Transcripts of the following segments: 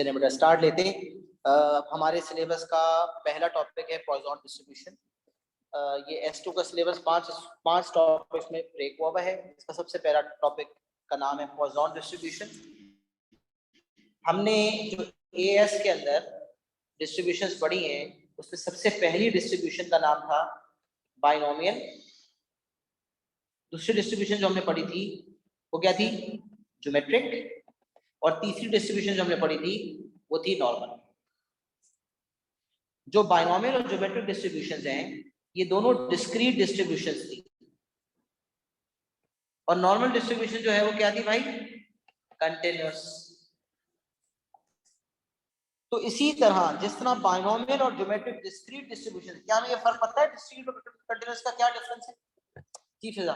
चलिए बेटा स्टार्ट लेते हैं। हमारे सिलेबस का पहला टॉपिक है पॉइजन डिस्ट्रीब्यूशन। ये S2 का सिलेबस पांच टॉपिक्स में ब्रेक हुआ है। इसका सबसे पहला टॉपिक का नाम है पॉइजन डिस्ट्रीब्यूशन। हमने जो AS के अंदर डिस्ट्रीब्यूशंस पढ़ी हैं उसमें सबसे पहली डिस्ट्रीब्यूशन का नाम था बाइनोमियल। दूसरी डिस्ट्रीब्यूशन जो हमने पढ़ी थी वो क्या थी? ज्योमेट्रिक। और तीसरी डिस्ट्रीब्यूशन जो हमने पढ़ी थी वो थी नॉर्मल। जो बाइनोमियल और ज्योमेट्रिक डिस्ट्रीब्यूशंस हैं ये दोनों डिस्क्रीट डिस्ट्रीब्यूशंस थी, और नॉर्मल डिस्ट्रीब्यूशन जो है वो क्या थी भाई? कंटिन्यूअस। तो इसी तरह जिस तरह बाइनोमियल और ज्योमेट्रिक डिस्क्रीट डिस्ट्रीब्यूशन, क्या हमें ये फर्क पता है डिस्क्रीट और कंटिन्यूअस का क्या डिफरेंस है? जी फिजा।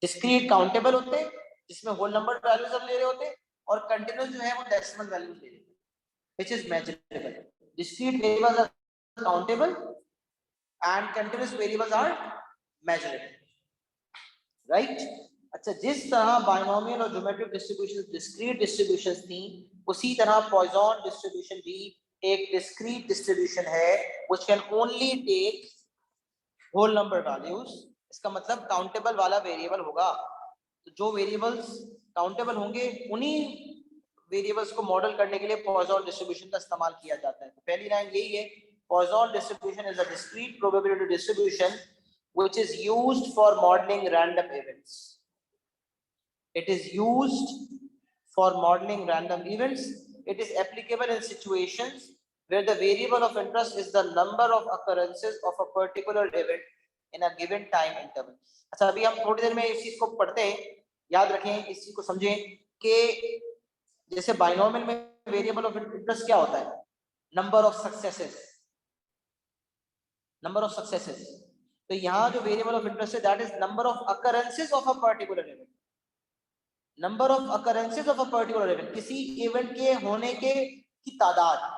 डिस्क्रीट काउंटेबल होते हैं जिसमें होल नंबर वैल्यूज हम ले रहे होते हैं, और कंटिन्यूअस जो है वो डेसिमल वैल्यूज ले रहे हैं which is measurable. Discrete variables are countable and continuous variables are measurable, right? अच्छा, जिस तरह बाइनोमियल और ज्योमेट्रिक डिस्ट्रीब्यूशंस डिस्क्रीट डिस्ट्रीब्यूशंस थी, उसी तरह पॉइजन डिस्ट्रीब्यूशन भी एक डिस्क्रीट डिस्ट्रीब्यूशन है which can only take whole number values. इसका मतलब काउंटेबल वाला वेरिएबल होगा। तो जो वेरिएबल्स काउंटेबल होंगे उन्हीं वेरिएबल्स को मॉडल करने के लिए पॉइजन डिस्ट्रीब्यूशन का इस्तेमाल किया जाता है। तो पहली लाइन यही है, Poisson distribution is a discrete probability distribution which is used for modeling random events. It is used for modeling random events. It is applicable in situations where the variable of interest is the number of occurrences of a particular event in a given time interval. अच्छा, अभी हम थोड़ी देर में इस चीज को पढ़ते हैं, याद रखें, इस चीज को समझें कि जैसे बाइनोमियल में वेरिएबल ऑफ इंटरेस्ट क्या होता है? Number of successes, number of successes. तो यहाँ जो वेरिएबल ऑफ इंटरेस्ट है that is number of occurrences of a particular event. Number of occurrences of a particular event, किसी इवेंट के होने के की तादाद।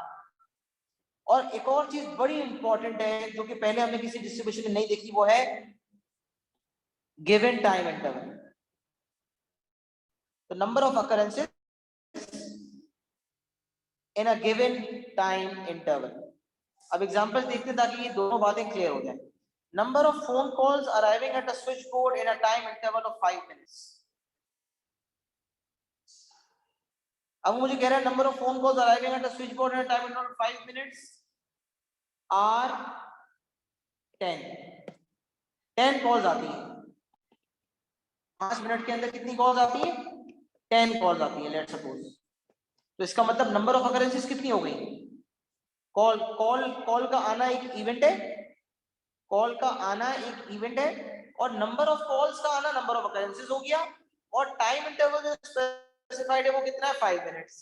और एक और चीज बड़ी इंपॉर्टेंट है जो कि पहले हमने किसी डिस्ट्रीब्यूशन में नहीं देखी, वो है गिवन टाइम इंटरवल। तो number of occurrences in a given time interval. अब एग्जांपल्स देखते हैं ताकि ये दोनों बातें क्लियर हो जाए। Number of phone calls arriving at a switchboard in a time interval of 5 minutes. अब मुझे कह रहा है number of phone calls arriving at a switchboard in a time interval of 5 minutes are 10. 10 calls आती है 5 minute के अंदर। कितनी कॉल्स आती है? 10 कॉल्स आती है, लेट्स सपोज। तो इसका मतलब नंबर ऑफ अकरेंसेस कितनी हो गई? कॉल का आना एक इवेंट है, कॉल का आना एक इवेंट है, और नंबर ऑफ कॉल्स का आना नंबर ऑफ अकरेंसेस हो गया, और टाइम इंटरवल जो स्पेसिफाइड है वो कितना है? 5 मिनट्स।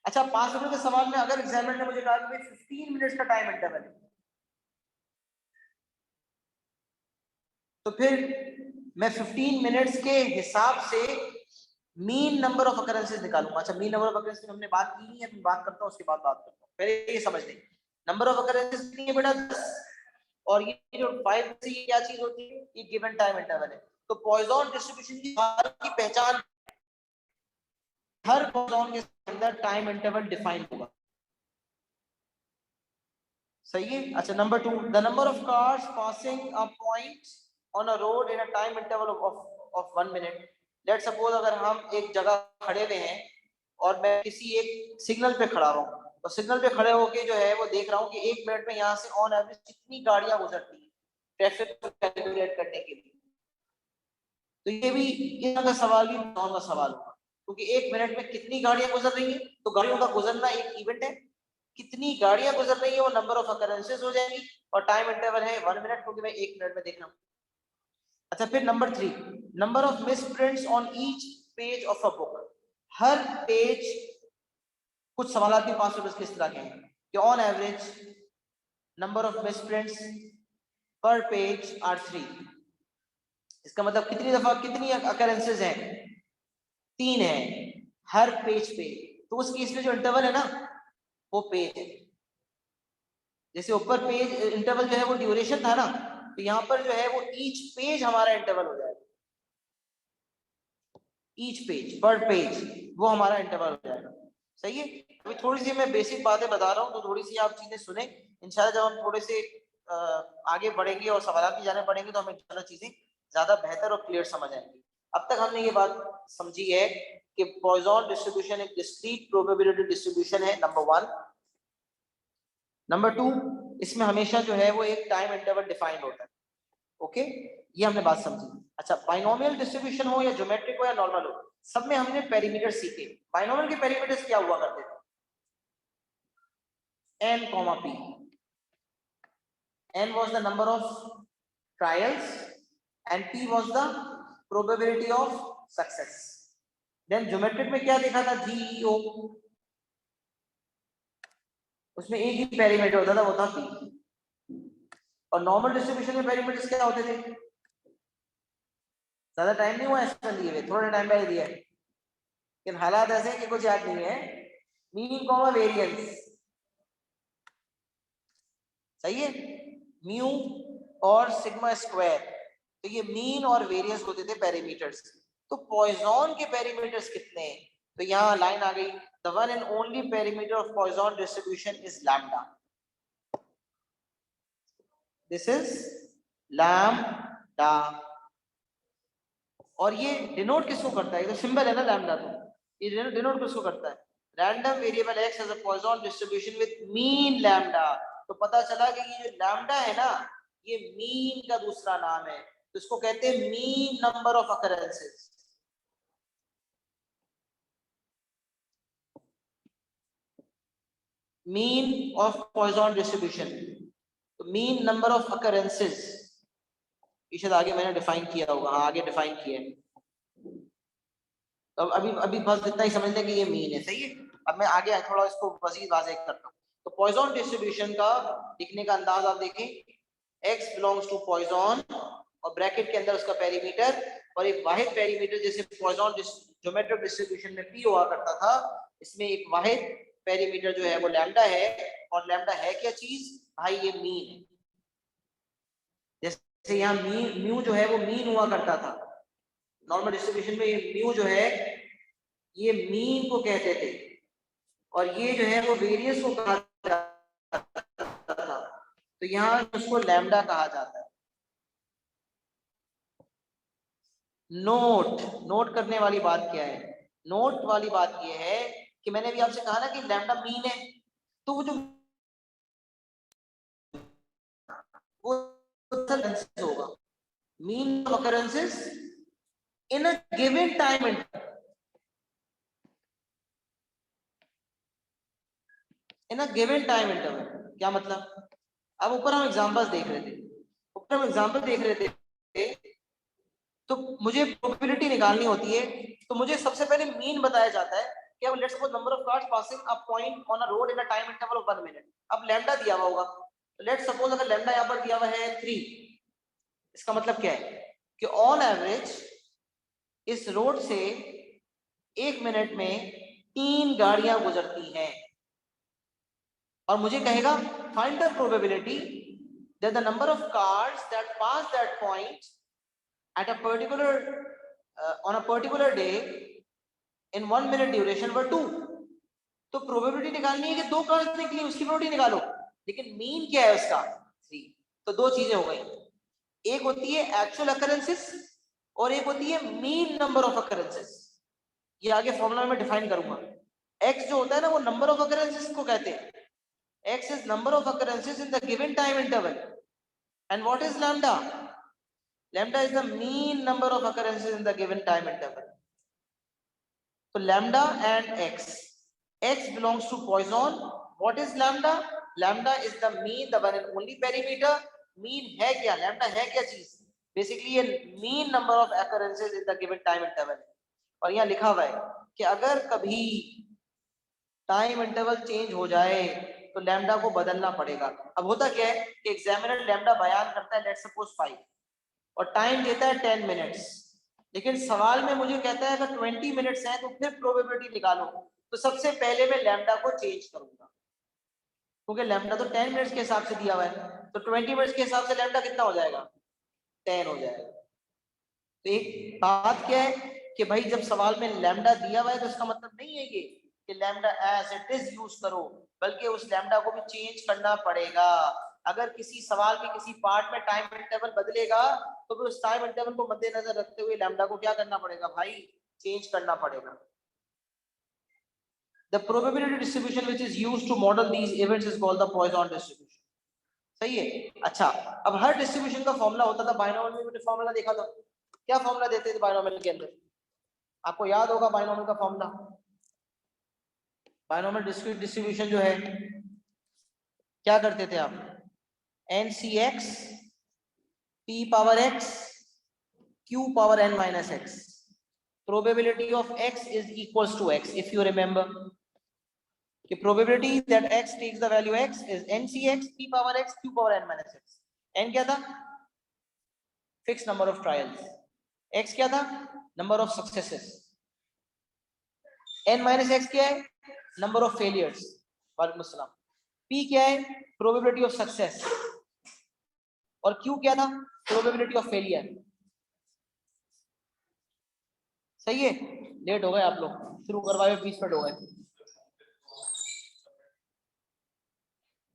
अच्छा, 5 मिनट के सवाल में अगर एग्जामिनर ने मुझे कहा कि भाई 15 मिनट्स का टाइम इंटरवल है, तो फिर मैं 15 मिनट्स के हिसाब से मीन नंबर ऑफ अकरेंसेस निकालूंगा। अच्छा, मीन नंबर ऑफ अकरेंसेस हमने बात की नहीं है, मैं बात करता हूँ उसके बाद बात करता हूँ। पहले ये समझ लें, नंबर ऑफ अकरेंसेस कितनी है बेटा? 10। और ये जो 5 से ये क्या चीज होती है? ये गिवन टाइम इंटरवल है। तो पॉइजन डिस्ट्रीब्यूशन की पहचान, हर पॉइजन के अंदर टाइम इंटरवल डिफाइन होगा, सही है? अच्छा, number 2, the number of cars passing a point on a road in a time interval of 1 minute. Let suppose अगर हम एक जगह खड़े हुए हैं और मैं किसी एक सिग्नल पे खड़ा हूँ, और सिग्नल पे खड़े होके जो है वो देख रहा हूँ कि 1 मिनट में यहाँ से ऑन एवरेज कितनी गाड़ियां गुजरती हैं ट्रैफिक को कैलकुलेट करने के लिए। तो ये भी इस का सवाल भी पॉइजन का सवाल होगा, क्योंकि 1 मिनट में कितनी गाड़ियां गुजर रही हैं, तो गाड़ियों का गुजरना एक इवेंट है, कितनी गाड़ियां गुजर रही है वो नंबर ऑफ अकरेंसेस हो जाएगी, और टाइम इंटरवल है 1 मिनट, क्योंकि मैं 1 मिनट में देख रहा हूँ। अच्छा, फिर number 3, number of misprints on each page of a book. हर पेज, कुछ सवाल भी 500 रुपए किस तरह के हैं कि ऑन एवरेज नंबर ऑफ मिसप्रिंट्स पर पेज आर 3। इसका मतलब कितनी दफा कितनी अकरेंसेस हैं? 3 है हर पेज पे। तो उस केस में जो इंटरवल है ना वो पेज है। जैसे ऊपर पेज इंटरवल जो है वो ड्यूरेशन था ना, तो यहाँ पर जो है वो ईच पेज हमारा इंटरवल हो जाएगा। ईच पेज, पर पेज, वो हमारा इंटरवल हो जाएगा। सही है। अभी थोड़ी सी मैं बेसिक बातें बता रहा हूँ, तो थोड़ी सी आप चीजें सुने। इंशाल्लाह जब हम थोड़े से आगे बढ़ेंगे और सवाल की जाने पड़ेंगे तो हमें इंशाल्लाह चीजें ज्यादा बेहतर और क्लियर समझ आएंगी। अब तक हमने ये बात समझी है कि पॉइजन डिस्ट्रीब्यूशन एक डिस्क्रीट प्रोबेबिलिटी डिस्ट्रीब्यूशन है, नंबर 1। नंबर 2, इसमें हमेशा जो है वो एक टाइम इंटरवल डिफाइंड होता है। ओके, ये हमने बात समझी। अच्छा, बाइनोमियल डिस्ट्रीब्यूशन हो या ज्योमेट्रिक हो या नॉर्मल हो, सब में हमने पेरीमीटर सीखे। बाइनोमियल के पेरीमीटर्स क्या हुआ करते थे? n, p. n was the number of trials and p was the probability of success. Then geometric में क्या देखा था? GEO, उसमें एक ही पेरीमीटर होता था, वो था p। और नॉर्मल डिस्ट्रीब्यूशन में पेरीमीटर्स क्या होते थे? ज्यादा टाइम नहीं हुआ इसमें लिए हुए, थोड़ा टाइम पहले दिया है, लेकिन हालात ऐसे हैं कि कुछ याद नहीं है। मीन कॉमा वेरिएंस, सही है, म्यू और सिग्मा स्क्वायर, तो ये मीन और वेरिएंस होते थे पेरीमीटर्स। तो पॉइजन के पेरीमीटर्स कितने हैं? तो यहाँ लाइन आ गई, the one and only perimeter of Poisson distribution is lambda. This is lambda. और ये डिनोट किसको करता है? ये तो सिंबल है ना लैम्डा, तो ये डिनोट किसको करता है? Random variable x has a Poisson distribution with mean lambda। तो पता चला कि ये जो लैम्डा है ना, ये मीन का दूसरा नाम है, तो इसको कहते हैं mean number of occurrences. Mean of Poisson distribution, तो मीन नंबर ऑफ अकरेंसेस, ये शायद आगे मैंने डिफाइन किया होगा। हाँ, आगे डिफाइन किया है। तो अभी बस इतना ही समझ लें कि ये मीन है, सही है। अब मैं आगे थोड़ा इसको मजीद वाज़ेह करता हूँ। तो पॉइजन डिस्ट्रीब्यूशन का लिखने का अंदाज आप देखें, x बिलोंग्स टू पॉइजन और ब्रैकेट के अंदर उसका पेरीमीटर, और एक वाहिद पेरीमीटर, जैसे पॉइजन ज्योमेट्रिक डिस्ट्रीब्यूशन में p हुआ करता था, इसमें एक वाहिद पेरीमीटर जो है वो लैम्डा है। और लैम्डा है क्या चीज भाई? ये मीन है। जैसे यहाँ म्यू जो है वो मीन हुआ करता था, नॉर्मल डिस्ट्रीब्यूशन में ये म्यू जो है ये मीन को कहते थे, और ये जो है वो वेरियंस को कहा जाता था, तो यहाँ उसको लैम्डा कहा जाता है। नोट करने वाली बात क्या है? नोट वाली बात ये है कि मैंने भी आपसे कहा ना कि लैम्डा मीन है, तो वो जो होगा mean of occurrences in a given time interval, in a given time interval. क्या मतलब? अब ऊपर हम एग्जांपल्स देख रहे थे, ऊपर हम एग्जांपल देख रहे थे, तो मुझे प्रोबेबिलिटी निकालनी होती है, तो मुझे सबसे पहले मीन बताया जाता है कि अब let's suppose number of cars passing a point on a road in a time interval of 1 minute. अब लैम्डा दिया हुआ होगा, तो लेट्स सपोज अगर लैम्डा यहाँ पर दिया हुआ है 3, इसका मतलब क्या है कि ऑन एवरेज इस रोड से 1 मिनट में 3 गाड़ियां गुजरती हैं, और मुझे कहेगा find the probability that the number of cars that pass that point at a particular on a particular day in 1 minute duration were 2। तो प्रोबेबिलिटी निकालनी है कि 2 कार्स निकली, उसकी प्रोबेबिलिटी निकालो, लेकिन मीन क्या है उसका? 3। तो दो चीजें हो गई, एक होती है एक्चुअल अकरेंसेस और एक होती है मीन नंबर ऑफ अकरेंसेस। ये आगे फॉर्मूला में डिफाइन करूंगा। x जो होता है ना, वो नंबर ऑफ अकरेंसेस को कहते हैं। x is number of occurrences in the given time interval, and what is lambda? Lambda is the mean number of occurrences in the given time interval. So lambda and x. X belongs to Poisson. What is lambda? Lambda is the mean, the one and only perimeter. Mean है क्या? Lambda है क्या चीज? Basically ये mean number of occurrences in the given time interval. और यहाँ लिखा हुआ है कि अगर कभी टाइम इंटरवल चेंज हो जाए तो लैम्डा को बदलना पड़ेगा। अब होता क्या है कि एग्जामिनर लैम्डा बयान करता है लेट्स सपोज 5 और टाइम देता है 10 मिनट्स, लेकिन सवाल में मुझे कहता है अगर 20 मिनट्स हैं तो फिर प्रोबेबिलिटी निकालो, तो सबसे पहले मैं लैम्डा को चेंज करूंगा, क्योंकि लैम्डा तो 10 मिनट्स के हिसाब से दिया हुआ है, तो 20 मिनट्स के हिसाब से लैम्डा कितना हो जाएगा? 10 हो जाएगा। तो एक बात क्या है कि भाई जब सवाल में लैम्डा दिया हुआ है तो इसका मतलब नहीं है ये कि lambda as it is use करो, बल्कि उस लैम्डा को भी चेंज करना पड़ेगा। अगर किसी सवाल के किसी पार्ट में टाइम इंटरवल बदलेगा तो फिर उस टाइम इंटरवल को मद्देनजर रखते हुए लैम्डा को क्या करना पड़ेगा भाई, चेंज करना पड़ेगा। The probability distribution which is used to model these events is called the Poisson distribution. सही है। अच्छा, अब हर डिस्ट्रीब्यूशन का फॉर्मूला होता था, बायनोमियल में भी फॉर्मूला देखा था। क्या फॉर्मूला देते थे बायनोमियल के अंदर, आपको याद होगा बायनोमियल का फॉर्मूला। बायनोमियल डिस्क्रीट डिस्ट्रीब्यूशन जो है क्या करते थे आप, NCX P power X Q power N minus X, probability of X is equals to X if you remember. The probability that X takes the value X is NCX P power X Q power N minus X. N क्या था, fixed number of trials. X क्या था, number of successes. N minus X क्या है, number of failures. वालेकुम अस्सलाम. P क्या है, probability of success. और Q क्या था, probability of failure. सही है, लेट हो गए आप लोग, शुरू करवाए 20 मिनट हो गए।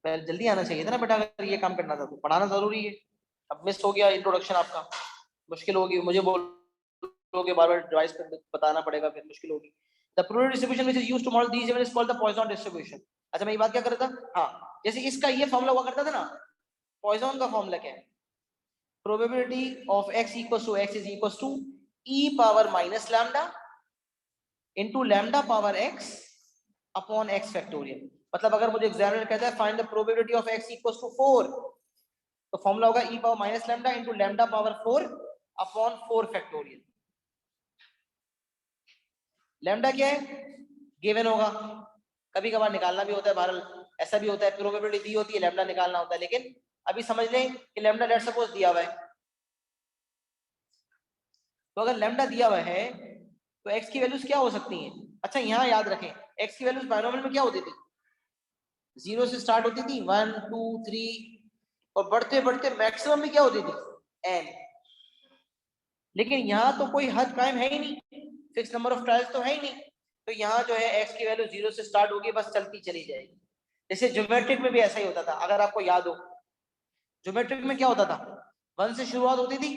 पहले जल्दी आना चाहिए था ना बेटा, अगर ये काम करना था तो पढ़ाना जरूरी है। अब मिस हो गया इंट्रोडक्शन आपका, मुश्किल होगी, मुझे बोलोगे बार बार रिवाइज कर बताना पड़ेगा, फिर मुश्किल होगी। The probability distribution which is used to model these events is called the Poisson distribution. अच्छा मैं ये बात क्या कर रहा था, हाँ जैसे इसका ये फॉर्मूला हुआ करता था ना, पॉइजन का फॉर्मूला क्या है, probability of x equals to x is equals to e power minus lambda into lambda power x upon x factorial। मतलब अगर मुझे एग्जामिनर कहता है find the probability of x equals to 4, तो फॉर्मूला होगा e power minus lambda into lambda power 4 upon 4 factorial. Lambda क्या है, given होगा, कभी कभार निकालना भी होता है, बहरहाल ऐसा भी होता है प्रोबेबिलिटी दी होती है लैम्डा निकालना होता है, लेकिन अभी समझ लें कि लैम्डा लेट्स सपोज दिया हुआ है, तो अगर लैम्डा दिया हुआ है तो x की वैल्यूज क्या हो सकती हैं। अच्छा यहाँ याद रखें, x की वैल्यूज बायनोमियल में क्या होती थी, 0 से स्टार्ट होती थी, 1 2 3 और बढ़ते बढ़ते मैक्सिमम में क्या होती थी, n। लेकिन यहाँ तो कोई हद कायम है ही नहीं, फिक्स नंबर ऑफ ट्रायल्स तो है ही नहीं, तो यहाँ जो है x की वैल्यू 0 से स्टार्ट होगी, बस चलती चली जाएगी। जैसे ज्योमेट्रिक में भी ऐसा ही होता था, अगर आपको याद हो, ज्योमेट्रिक में क्या होता था, 1 से शुरुआत होती थी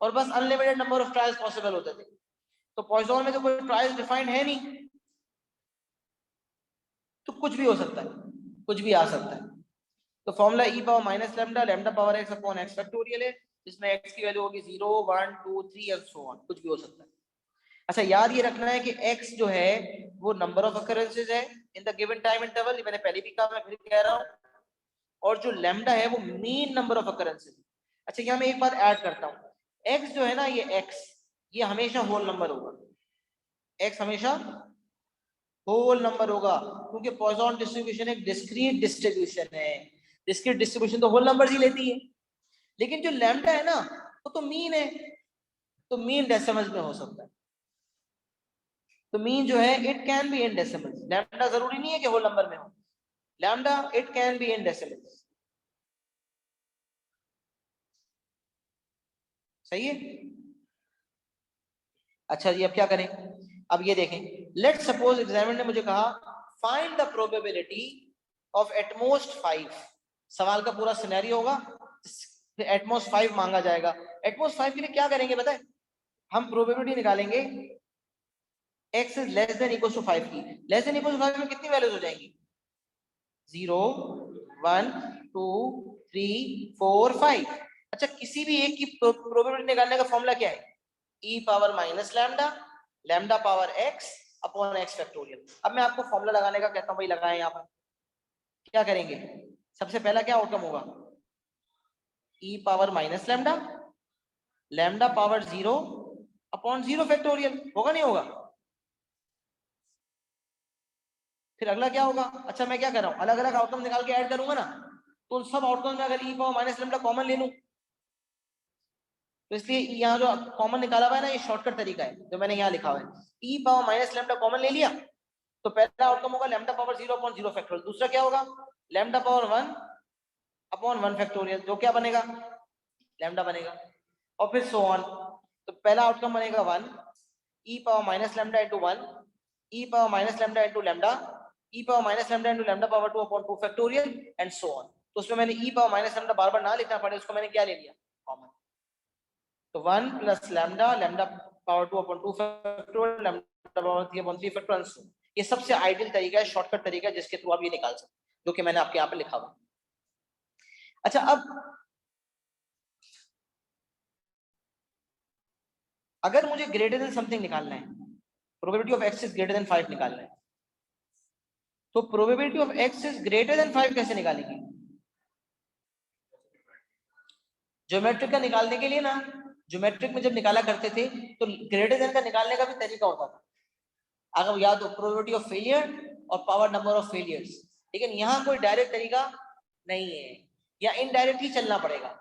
और बस unlimited number of trials possible होते थे। तो पॉइसन में तो कोई ट्रायल्स डिफाइंड है नहीं, तो कुछ भी हो सकता है, कुछ भी आ सकता है। तो formula e power minus lambda lambda power x upon x factorial है, जिसमें x की वैल्यू होगी 0 1 2 3 एंड सो ऑन, कुछ भी हो सकता है। अच्छा याद ये रखना है कि x जो है वो नंबर ऑफ अकरेंसेस है इन द गिवन टाइम इंटरवल, मैंने पहले भी कहा, मैं फिर कह रहा हूँ, और जो लैम्डा है वो मीन नंबर ऑफ अकरेंसेस। अच्छा यहाँ मैं एक बात ऐड करता हूँ, x जो है ना, ये x ये हमेशा होल नंबर होगा, x हमेशा होल नंबर होगा, क्योंकि पॉइसन डिस्ट्रीब्यूशन एक डिस्क्रीट डिस्ट्रीब्यूशन है, डिस्क्रीट डिस्ट्रीब्यूशन तो होल नंबर ही लेती है, लेकिन जो लैम्डा है ना वो तो मीन है, तो मीन डेसिमल्स में हो सकता है। तो मीन जो है it can be in decimals, lambda जरूरी नहीं है कि होल नंबर में हो, lambda it can be in decimals. सही है। अच्छा जी अब क्या करें, अब ये देखें, लेट सपोज एग्जामिनर ने मुझे कहा find the probability of at most 5, सवाल का पूरा सिनेरियो होगा, एटमोस्ट 5 मांगा जाएगा। एटमोस्ट 5 के लिए क्या करेंगे बताएं, हम प्रोबेबिलिटी निकालेंगे x is less than equal to 5 की, लेस देन इक्वल टू 5 में कितनी वैल्यूज हो जाएंगी, 0 1 2 3 4 5। अच्छा किसी भी एक की प्रोबेबिलिटी निकालने का फॉर्मूला क्या है, e power minus lambda lambda power x upon x factorial. अब मैं आपको फॉर्मूला लगाने का कहता हूं, भाई लगाएं, यहाँ पर क्या करेंगे, सबसे पहला क्या आउटकम होगा, e power minus lambda lambda power 0 upon 0 factorial, होगा नहीं होगा। फिर अगला क्या होगा, अच्छा मैं क्या कर रहा हूँ, अलग अलग आउटकम निकाल के ऐड करूंगा ना, तो उन सब आउटकम में अगर e power minus lambda common ले लूं, तो इसलिए यहाँ जो कॉमन निकाला हुआ है ना, ये शॉर्टकट तरीका है जो मैंने यहाँ लिखा हुआ है, e power minus lambda common ले लिया, तो पहला आउटकम होगा लैम्डा पावर 0 अपॉन 0 फैक्टोरियल, दूसरा क्या होगा लैम्डा पावर 1 अपॉन 1 फैक्टोरियल, जो क्या बनेगा लैम्डा बनेगा, और फिर सो ऑन। तो पहला आउटकम बनेगा 1, e power minus lambda into 1, e power minus lambda into lambda, e power minus lambda into lambda power 2 upon 2 factorial and so on. तो उसमें मैंने e power minus lambda बार बार ना लिखना पड़े, उसको मैंने क्या ले लिया, कॉमन. तो 1 plus lambda, lambda power 2 upon 2 factorial, lambda power 3 upon 3 factorial and so on. ये सबसे आइडियल तरीका है, शॉर्टकट तरीका है जिसके थ्रू आप ये निकाल सकते, जो कि मैंने आपके यहाँ पे लिखा हुआ. अच्छा, अब अगर मुझे ग्रेटर देन समथिंग निकालना है, probability of x is greater than 5 निकालना है, तो probability of x is greater than 5 कैसे निकालेंगे? ज्योमेट्रिक का निकालने के लिए ना, ज्योमेट्रिक में जब निकाला करते थे तो ग्रेटर देन का निकालने का भी तरीका होता था, अगर याद हो, प्रोबेबिलिटी ऑफ फेलियर और पावर नंबर ऑफ फेलियर्स. लेकिन यहाँ कोई डायरेक्ट तरीका नहीं है, या इनडायरेक्टली चलना पड़ेगा.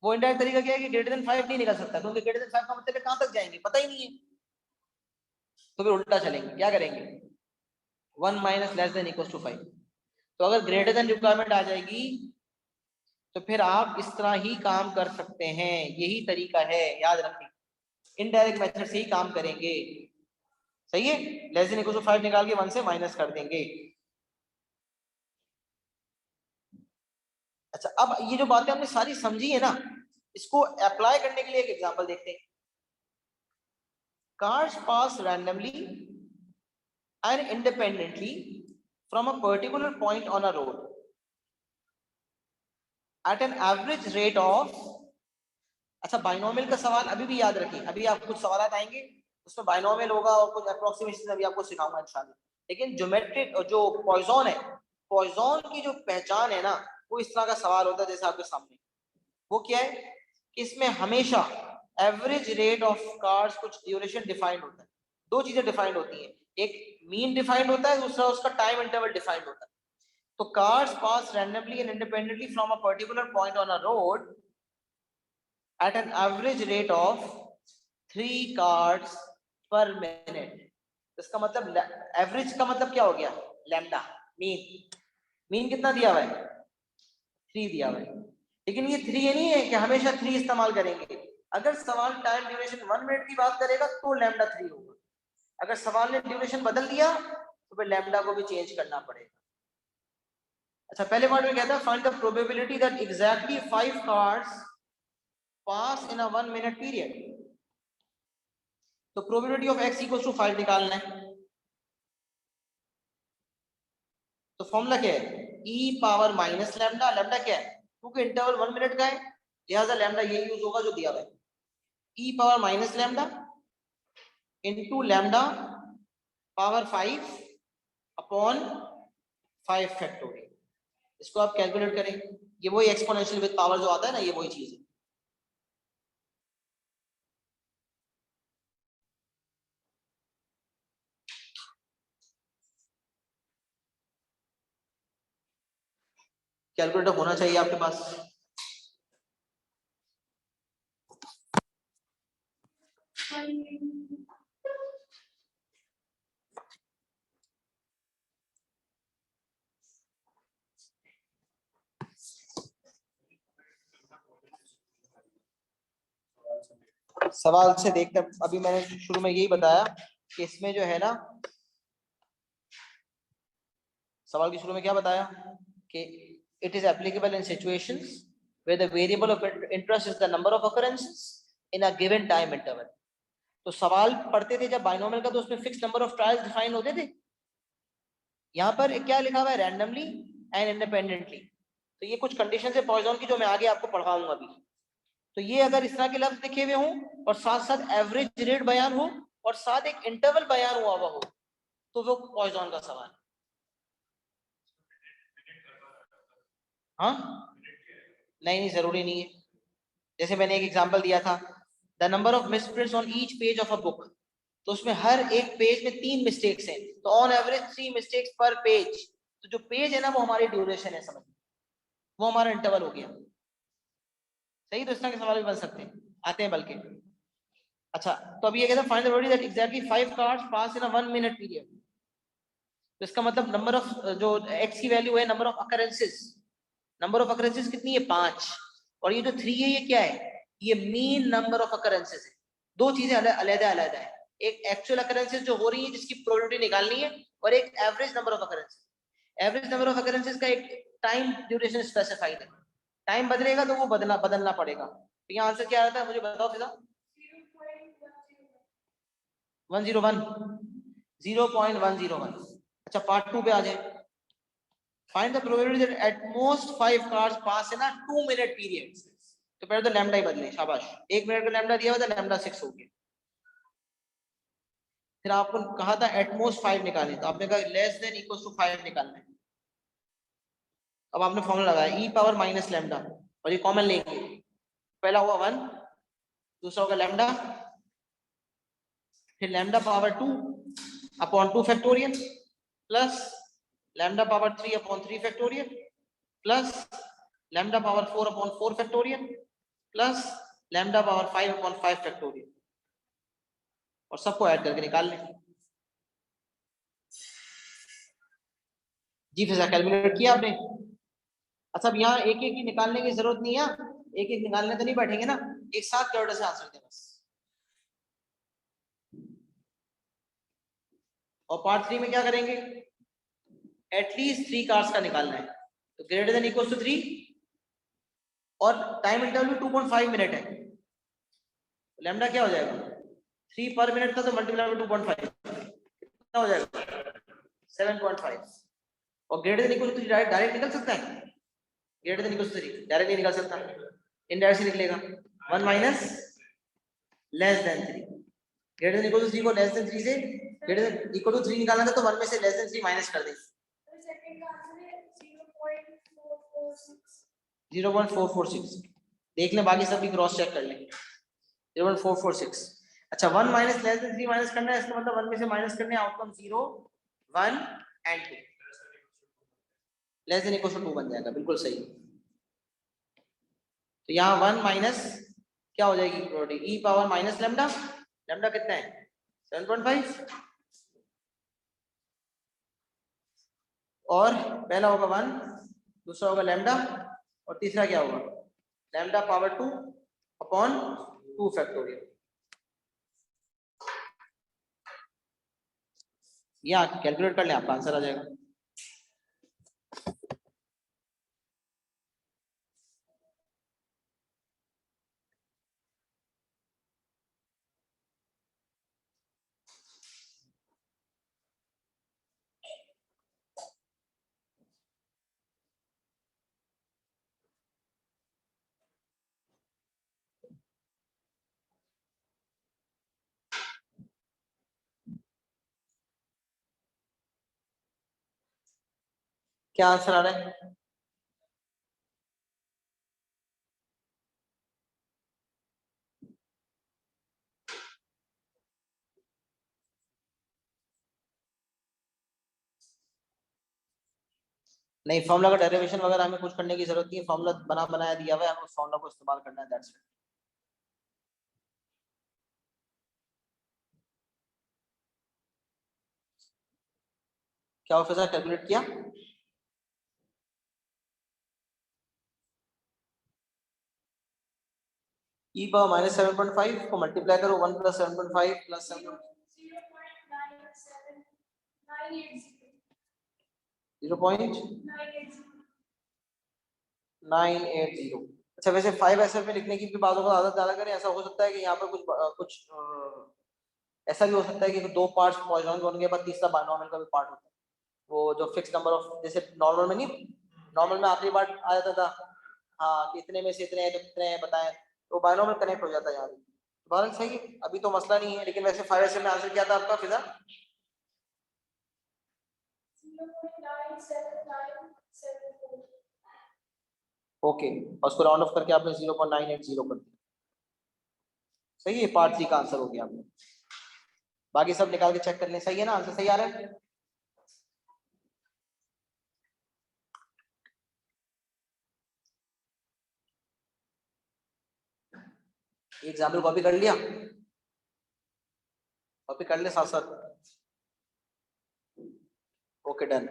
वो इनडायरेक्ट तरीका क्या है कि ग्रेटर देन 5 नहीं निकल सकता, क्योंकि ग्रेटर देन 5 का मतलब कहां तक जाएंगे पता ही नहीं है. तो फिर उल्टा चलेंगे, क्या करेंगे, 1 minus less than equals to 5. तो अगर ग्रेटर देन रिक्वायरमेंट आ जाएगी तो फिर आप इस तरह ही काम कर सकते हैं, यही तरीका है, याद रखें, इनडायरेक्ट मेथड से ही काम करेंगे. सही है, लेस देन इक्वल्स टू 5 निकाल के 1 से माइनस कर देंगे. अच्छा, अब ये जो बातें हमने सारी समझी है ना, इसको अप्लाई करने के लिए एक एग्जांपल देखते हैं. Cars pass randomly and independently from a particular point on a road at an average rate of. अच्छा, बाइनोमियल का सवाल अभी भी याद रखिए, अभी आप कुछ सवाल आएंगे उसमें बाइनोमियल होगा और कुछ अप्रोक्सीमेशन अभी आपको सिखाऊंगा इंशाल्लाह. लेकिन ज्योमेट्रिक जो पॉइजन है, पॉइजन की जो पहचान है ना, वो इस तरह का सवाल होता है जैसे आपके सामने. वो क्या है कि इसमें हमेशा एवरेज रेट ऑफ कार्स कुछ ड्यूरेशन डिफाइंड होता है. दो चीजें डिफाइंड होती हैं, एक मीन डिफाइंड होता है, दूसरा उसका टाइम इंटरवल डिफाइंड होता है. तो cars pass randomly and independently from a particular point on a road at an average rate of 3 cars per minute. इसका मतलब एवरेज का मतलब क्या हो गया, लैम्डा. मीन कितना दिया हुआ है, 3 दिया हुआ है. लेकिन ये 3 ये नहीं है कि हमेशा 3 इस्तेमाल करेंगे. अगर सवाल टाइम ड्यूरेशन 1 मिनट की बात करेगा तो लैम्डा 3 होगा. अगर सवाल ने ड्यूरेशन बदल दिया तो फिर लैम्डा को भी चेंज करना पड़ेगा. अच्छा, पहले पार्ट में क्या था, find the probability that exactly 5 cars pass in a 1 minute period. तो probability of x equals to 5 निकालना है. तो फॉर्मूला क्या है, e power minus lambda. Lambda क्या है, क्योंकि इंटरवल 1 मिनट का है, लिहाजा लैम्डा ये यूज होगा जो दिया हुआ है, e power minus lambda into lambda power 5 upon 5 factorial. इसको आप कैलकुलेट करें, ये वही एक्सपोनेंशियल विद पावर जो आता है ना, ये वही चीज है. कैलकुलेटर होना चाहिए आपके पास. सवाल से देखते, अभी मैंने शुरू में यही बताया कि इसमें जो है ना, सवाल के शुरू में क्या बताया कि it is applicable in situations where the variable of interest is the number of occurrences in a given time interval. तो सवाल पढ़ते थे जब बाइनोमियल का, तो उसमें fix number of trials define होते थे. यहाँ पर क्या लिखा हुआ है, रैंडमली एंड इंडिपेंडेंटली. तो ये कुछ कंडीशन है पॉइजन की जो मैं आगे आपको पढ़ाऊंगा अभी. तो ये अगर इस तरह के लफ्ज लिखे हुए हों और साथ साथ एवरेज रेट बयान हो और साथ एक इंटरवल बयान हुआ हुआ हो, तो वो पॉइजन का सवाल. हाँ, नहीं जरूरी नहीं है. जैसे मैंने एक एग्जांपल दिया था, the number of misprints on each page of a book. तो उसमें हर एक पेज में 3 मिस्टेक्स हैं, तो ऑन एवरेज 3 मिस्टेक्स पर पेज. तो जो पेज है ना, वो हमारी ड्यूरेशन है, समझ, वो हमारा इंटरवल हो गया. सही, तो इस तरह के सवाल भी बन सकते हैं, आते हैं बल्कि. अच्छा, तो अभी ये कहता है find the probability that exactly 5 cars pass in a 1 minute period. तो इसका मतलब नंबर ऑफ, जो x की वैल्यू है, number of occurrences. Number of occurrences कितनी है, 5. और ये जो 3 है, ये क्या है, ये मीन नंबर ऑफ अकरेंसेस है. दो चीजें अलग है। एक एक्चुअल अकरेंसेस जो हो रही है जिसकी प्रोबेबिलिटी निकालनी है, और एक average number of occurrences. Average number of occurrences का एक टाइम ड्यूरेशन स्पेसिफाइड है, टाइम बदलेगा तो वो बदलना पड़ेगा। तो यहाँ आंसर क्या आता है मुझे बताओ फिजा? 101, 0.101। अच्छा पार्ट 2 पे आ जाए। Find the probability that at most 5 cars pass in a 2 minute period. तो पहले तो लैम्डा ही बदले, शाबाश। 1 मिनट का लैम्डा दिया हुआ था, लैम्डा 6 हो गया। फिर आपको कहा था एटमोस्ट 5 निकालें, तो आपने कहा लेस देन इक्वल टू 5 निकालना है। अब आपने फॉर्मूला लगाया ई पावर माइनस लैम्डा, और ये कॉमन लेंगे। पहला हुआ 1, दूसरा होगा लैम्डा, फिर lambda power 2 upon 2 factorial, plus lambda power 3 upon 3 factorial, plus lambda power 4 upon 4 factorial, plus lambda power 5 upon 5 factorial, और सबको ऐड करके निकाल लें। जी फिर कैलकुलेट किया आपने? अच्छा अब यहाँ एक एक निकालने की जरूरत नहीं है, एक एक निकालने तो नहीं बैठेंगे ना, एक साथ कैलकुलेटर से आंसर दें बस। और पार्ट 3 में क्या करेंगे? एटलीस्ट 3 कार्स का निकालना है, तो ग्रेटर देन इक्वल टू 3, और टाइम इंटरवल 2.5 मिनट है, लैम्डा क्या हो जाएगा? 3 पर मिनट था, तो मल्टीप्लाई बाय 2.5 कितना हो जाएगा? 7.5। और greater than equal to 3 direct निकल सकता है? Greater than equal to 3 direct नहीं निकल सकता, इनडायरेक्ट से निकलेगा। 1 minus less than 3, greater than equal to 3 को लेस देन 3 से ग्रेटर देन इक्वल टू 3 निकालना था, तो 1 में से लेस देन 3 माइनस कर दें। सेकंड का आंसर है 0.446। 0.446 देख लें, बाकी सब भी क्रॉस चेक कर लें। 0.446। अच्छा 1 माइनस लेस देन 3 माइनस करना है, इसका मतलब 1 में से माइनस करने outcome 0, 1 and 2। Less than equal to 2 बन जाएगा, बिल्कुल सही। तो यहाँ 1 माइनस क्या हो जाएगी प्रोबेबिलिटी? ई पावर माइनस लैम्डा, लैम्डा कितना है? 7.5, और पहला होगा 1, दूसरा होगा लैम्डा, और तीसरा क्या होगा? Lambda power 2 upon 2 factorial. या कैलकुलेट कर लें, आपका आंसर आ जाएगा। क्या आंसर आ रहा है? नहीं, फॉर्मूला का डेरिवेशन वगैरह हमें कुछ करने की जरूरत नहीं है, फॉर्मूला बनाया दिया हुआ है, हमें उस फॉर्मूला को इस्तेमाल करना है, दैट्स इट। क्या ऑफिसर कैलकुलेट किया? ई पावर माइनस 7.5 को मल्टीप्लाई करो 1 प्लस 7.5 प्लस 7, 0.980। अच्छा वैसे 5 SF में लिखने की भी बातों का आदत ज्यादा करें, ऐसा हो सकता है कि यहाँ पर ऐसा भी हो सकता है कि 2 पार्ट्स पॉइजन होने के बाद तीसरा बायनॉमियल का भी पार्ट होता है, वो जो फिक्स नंबर ऑफ, जैसे नॉर्मल में नहीं, नॉर्मल में आखिरी बार आ जाता था हाँ कि इतने में से इतने हैं तो कितने हैं बताएं, तो बायनॉमियल कनेक्ट हो जाता है यहाँ। बहरहाल सही है, अभी तो मसला नहीं है, लेकिन वैसे 5 SM में आंसर क्या था आपका फिजा? 0.9797। ओके, और उसको राउंड ऑफ करके आपने 0.980 कर दिया। सही है, पार्ट 3 का आंसर हो गया आपने। बाकी सब निकाल के चेक कर लें, सही है ना, आंसर सही आ रहा है? एग्जाम्पल कॉपी कर लिया? कॉपी कर ले साथ साथ। Okay done.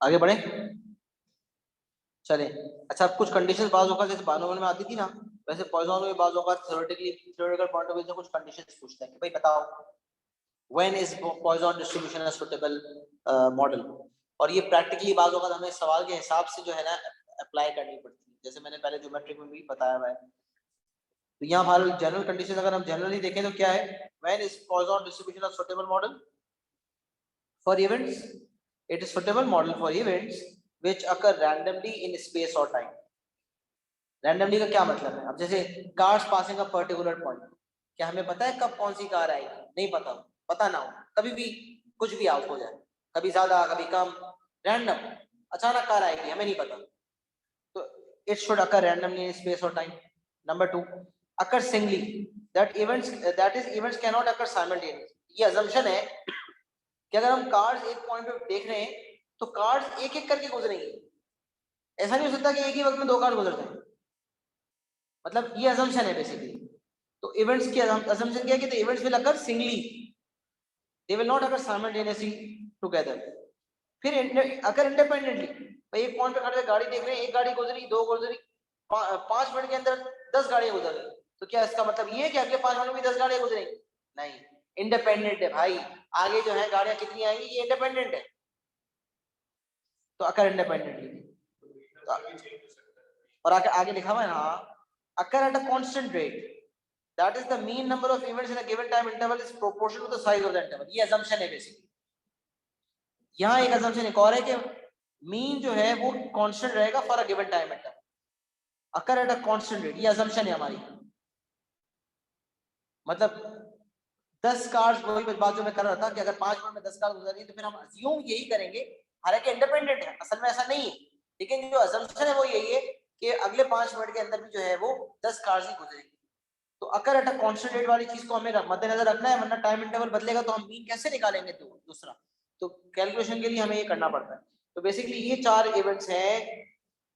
आगे बढ़े चले। अच्छा, अब कुछ कंडीशंस बाज़ औक़ात जैसे बायनोमियल में आती थी ना, वैसे पॉइसन में बाज़ औक़ात थ्योरेटिकल पॉइंट ऑफ व्यू से कुछ कंडीशंस पूछता है कि भाई बताओ when is Poisson distribution a suitable model. और ये प्रैक्टिकली बाज़ औक़ात हमें सवाल के हिसाब से जो है ना अप्लाई करनी पड़ती है, जैसे मैंने पहले ज्योमेट्रिक में भी बताया हुआ है। तो यहाँ हमारे जनरल कंडीशन अगर हम जनरली देखें तो क्या है, when is Poisson distribution a suitable model for events, it is suitable model for events which occur randomly in space or time। Randomly का क्या मतलब है, अब जैसे कार्स पासिंग अ पर्टिकुलर पॉइंट, क्या हमें पता है कब कौन सी कार आएगी? नहीं पता, पता ना हो, कभी भी कुछ भी आउट हो जाए, कभी ज्यादा कभी कम, रैंडम अचानक कार आएगी, हमें नहीं पता। तो it should occur randomly in space और time. Number 2, occur singly, that is events can not occur simultaneously. ये अजम्पशन है कि अगर हम कार्स एक पॉइंट पे देख रहे हैं तो कार्स एक एक करके गुजरेंगी, ऐसा नहीं हो सकता कि एक ही वक्त में दो कार गुजर जाए, मतलब ये अजम्पशन है बेसिकली। तो इवेंट्स की अजम्पशन क्या है कि the events will occur singly, they will not occur simultaneously together. फिर अगर इंडिपेंडेंटली, भाई एक पॉइंट पे खड़े गाड़ी देख रहे हैं, एक गाड़ी गुजरी, दो गुजरी, 5 मिनट के अंदर 10 गाड़ियां गुजर गई, तो क्या इसका मतलब ये है कि अगले 5 मिनट में 10 गाड़ियां गुजरेंगी? नहीं, इंडिपेंडेंट है भाई, आगे जो है गाड़ियां कितनी आएंगी ये इंडिपेंडेंट है। तो अकर इंडिपेंडेंटली, और आगे लिखा हुआ है हाँ, occur at a constant rate, that is the mean number of events in a given time interval is proportional to the size of the interval। ये assumption है बेसिकली। यहाँ एक assumption एक और है कि mean जो है वो constant रहेगा for a given time interval, occur at a constant rate, ये assumption है हमारी। मतलब 10 कार्स, वही बात जो मैं कर रहा था कि अगर 5 मिनट में 10 कार गुजर रही है तो फिर हम assume यही करेंगे, हालांकि इंडिपेंडेंट है, असल में ऐसा नहीं है, लेकिन जो assumption है वो यही है कि अगले 5 मिनट के अंदर भी जो है वो 10 कार्स ही गुजरेगी। तो अकर एट अ कांस्टेंट रेट वाली चीज को हमें मद्देनजर रखना है, वरना टाइम इंटरवल बदलेगा तो हम मीन कैसे निकालेंगे दूसरा। तो कैलकुलेशन के लिए हमें ये करना पड़ता है। तो बेसिकली ये 4 इवेंट्स हैं,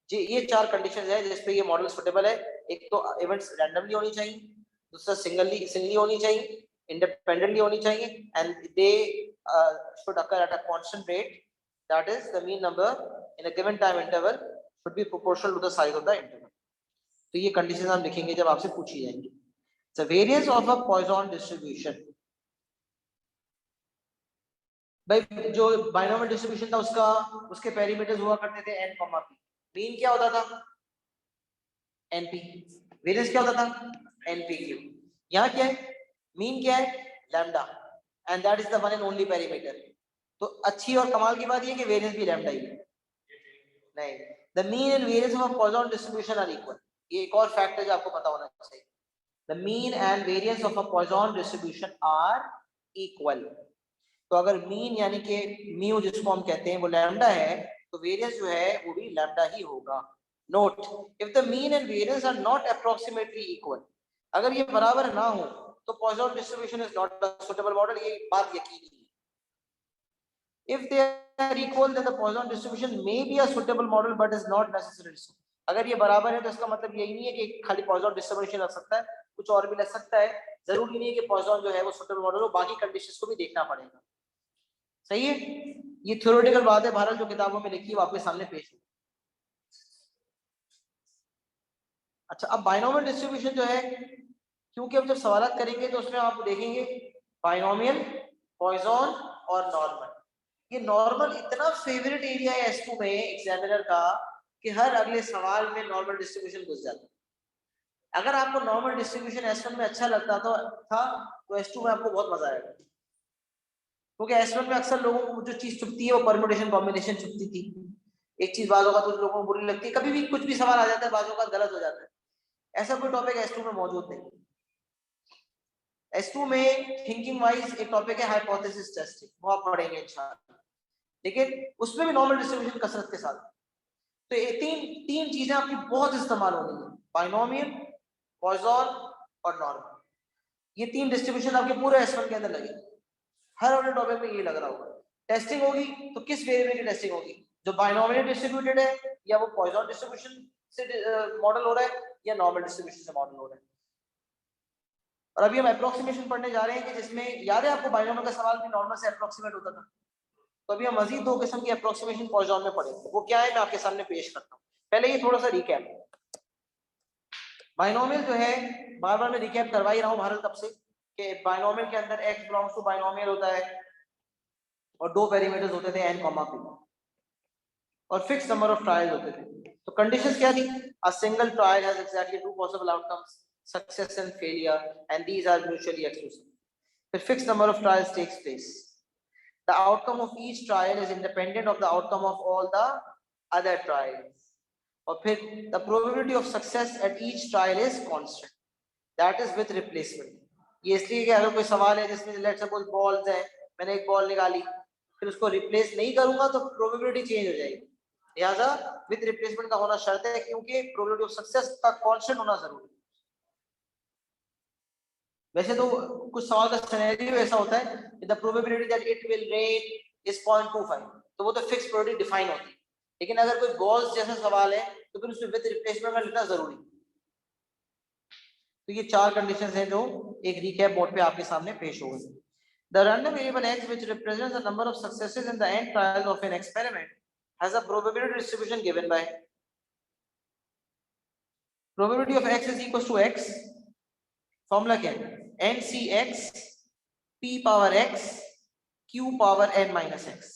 ये 4 कंडीशंस है जिस पे ये मॉडल सुटेबल है। एक तो इवेंट्स रैंडमली होनी चाहिए, दूसरा सिंगली होनी चाहिए, इंडिपेंडेंटली होनी चाहिए, and they should occur at a constant rate, that is the mean number in a given time interval should be proportional to the size of the interval. तो ये conditions हम लिखेंगे जब आपसे पूछी जाएंगी। The variance of a Poisson distribution, भाई जो बाइनोमियल डिस्ट्रीब्यूशन था उसका, उसके पैरामीटर्स हुआ करते थे n, p। मीन क्या होता था? np। वेरिएंस क्या होता था? npq। यहाँ क्या है? मीन क्या है? Lambda, and that is the one and only parameter. तो अच्छी और कमाल की बात ये कि वेरिएंस भी लैम्डा ही है। नहीं, the mean and variance of a Poisson distribution are equal। ये एक और फैक्ट है जो आपको पता होना चाहिए। The mean and variance of a Poisson distribution are equal। तो अगर मीन यानी कि म्यू जिसको हम कहते हैं वो लैम्डा है, तो वेरिएंस जो है वो भी लैम्डा ही होगा। Note, if the mean and variance are not approximately equal, अगर ये बराबर ना हो तो Poisson distribution is not a suitable model, ये बात यकीनी है। If they are equal then the Poisson distribution may be a suitable model but is not necessarily so। अगर ये बराबर है तो इसका मतलब यही नहीं है कि खाली Poisson distribution लग सकता है, कुछ और भी लग सकता है, जरूरी नहीं है कि Poisson जो है वो suitable model हो, बाकी कंडीशंस को भी देखना पड़ेगा। सही है, ये थ्योरेटिकल बात है, भारत जो किताबों में लिखी है वो आपके सामने पेश है। अच्छा, अब बाइनोमियल डिस्ट्रीब्यूशन जो है, क्योंकि अब जब सवाल करेंगे तो उसमें आप देखेंगे बाइनोमियल, पॉइसन और नॉर्मल। ये नॉर्मल इतना फेवरेट एरिया है S2 में एग्जामिनर का कि हर अगले सवाल में नॉर्मल डिस्ट्रीब्यूशन घुस जाता है। अगर आपको नॉर्मल डिस्ट्रीब्यूशन S1 में अच्छा लगता तो S2 में आपको बहुत मजा आएगा, क्योंकि S1 में अक्सर लोगों को जो चीज चुभती है वो परम्यूटेशन कॉम्बिनेशन चुभती थी। एक चीज बाजों का तो लोगों को बुरी लगती है, कभी भी कुछ भी सवाल आ जाता है बाजों का गलत हो जाता है, ऐसा कोई टॉपिक S2 में मौजूद नहीं। S2 में थिंकिंग वाइज एक टॉपिक है हाइपोथेसिस टेस्टिंग, वो आप पढ़ेंगे इंशाल्लाह, लेकिन उसमें भी नॉर्मल डिस्ट्रीब्यूशन कसरत के साथ। तो ये तीन चीजें आपकी बहुत इस्तेमाल होनी है, बाइनोमियल, पॉइसन और नॉर्मल। ये 3 डिस्ट्रीब्यूशन आपके पूरे S1 के अंदर लगेगी, हर वाले टॉपिक में ये लग रहा होगा। टेस्टिंग होगी तो किस वेरिएबल की टेस्टिंग होगी, जो बाइनोमियल डिस्ट्रीब्यूटेड है या वो पॉइसन डिस्ट्रीब्यूशन से मॉडल हो रहा है या नॉर्मल डिस्ट्रीब्यूशन से मॉडल हो रहा है। और अभी हम अप्रोक्सीमेशन पढ़ने जा रहे हैं कि जिसमें याद है आपको बाइनोमियल का सवाल भी नॉर्मल से अप्रोक्सीमेट होता था। तो अभी हम मजीद दो किस्म की अप्रोक्सीमेशन पॉइजन में पढ़ेंगे, वो क्या है मैं आपके सामने पेश करता हूँ। पहले ये थोड़ा सा रिकैप, बाइनोमियल जो है बार बार मैं रिकैप करवा ही रहा हूँ भारत तब से कि बाइनोमियल के अंदर x बिलोंग्स टू बाइनोमियल होता है और दो पेरीमीटर्स होते थे n, p और फिक्स नंबर ऑफ ट्रायल्स होते थे। तो कंडीशंस क्या थी? A single trial has exactly two possible outcomes, success and failure, and these are mutually exclusive. फिर fix number of trials takes place, the outcome of each trial is independent of the outcome of all the other trials, और फिर the probability of success at each trial is constant, that is with replacement। ये इसलिए कि अगर कोई सवाल है जिसमें लेट्स सपोज बॉल्स है, मैंने एक बॉल निकाली फिर उसको रिप्लेस नहीं करूंगा तो प्रोबेबिलिटी चेंज हो जाएगी, लिहाजा विद रिप्लेसमेंट का होना शर्त है क्योंकि प्रोबेबिलिटी ऑफ सक्सेस का कांस्टेंट होना जरूरी है। वैसे तो कुछ सवाल का सिनेरियो ऐसा होता है the probability that it will rain is 0.25, तो वो तो फिक्स प्रोबेबिलिटी डिफाइन होती है, लेकिन अगर कोई बॉल्स जैसा सवाल है तो फिर उसमें विद रिप्लेसमेंट का लिखना जरूरी है। तो ये चार कंडीशंस हैं जो एक रिकैप बोर्ड पे आपके सामने पेश हो गई। The random variable x, which represents the number of successes in the end trials of an experiment, has a probability distribution given by probability of x is equals to x, formula क्या है? NCx p power x q power n minus x।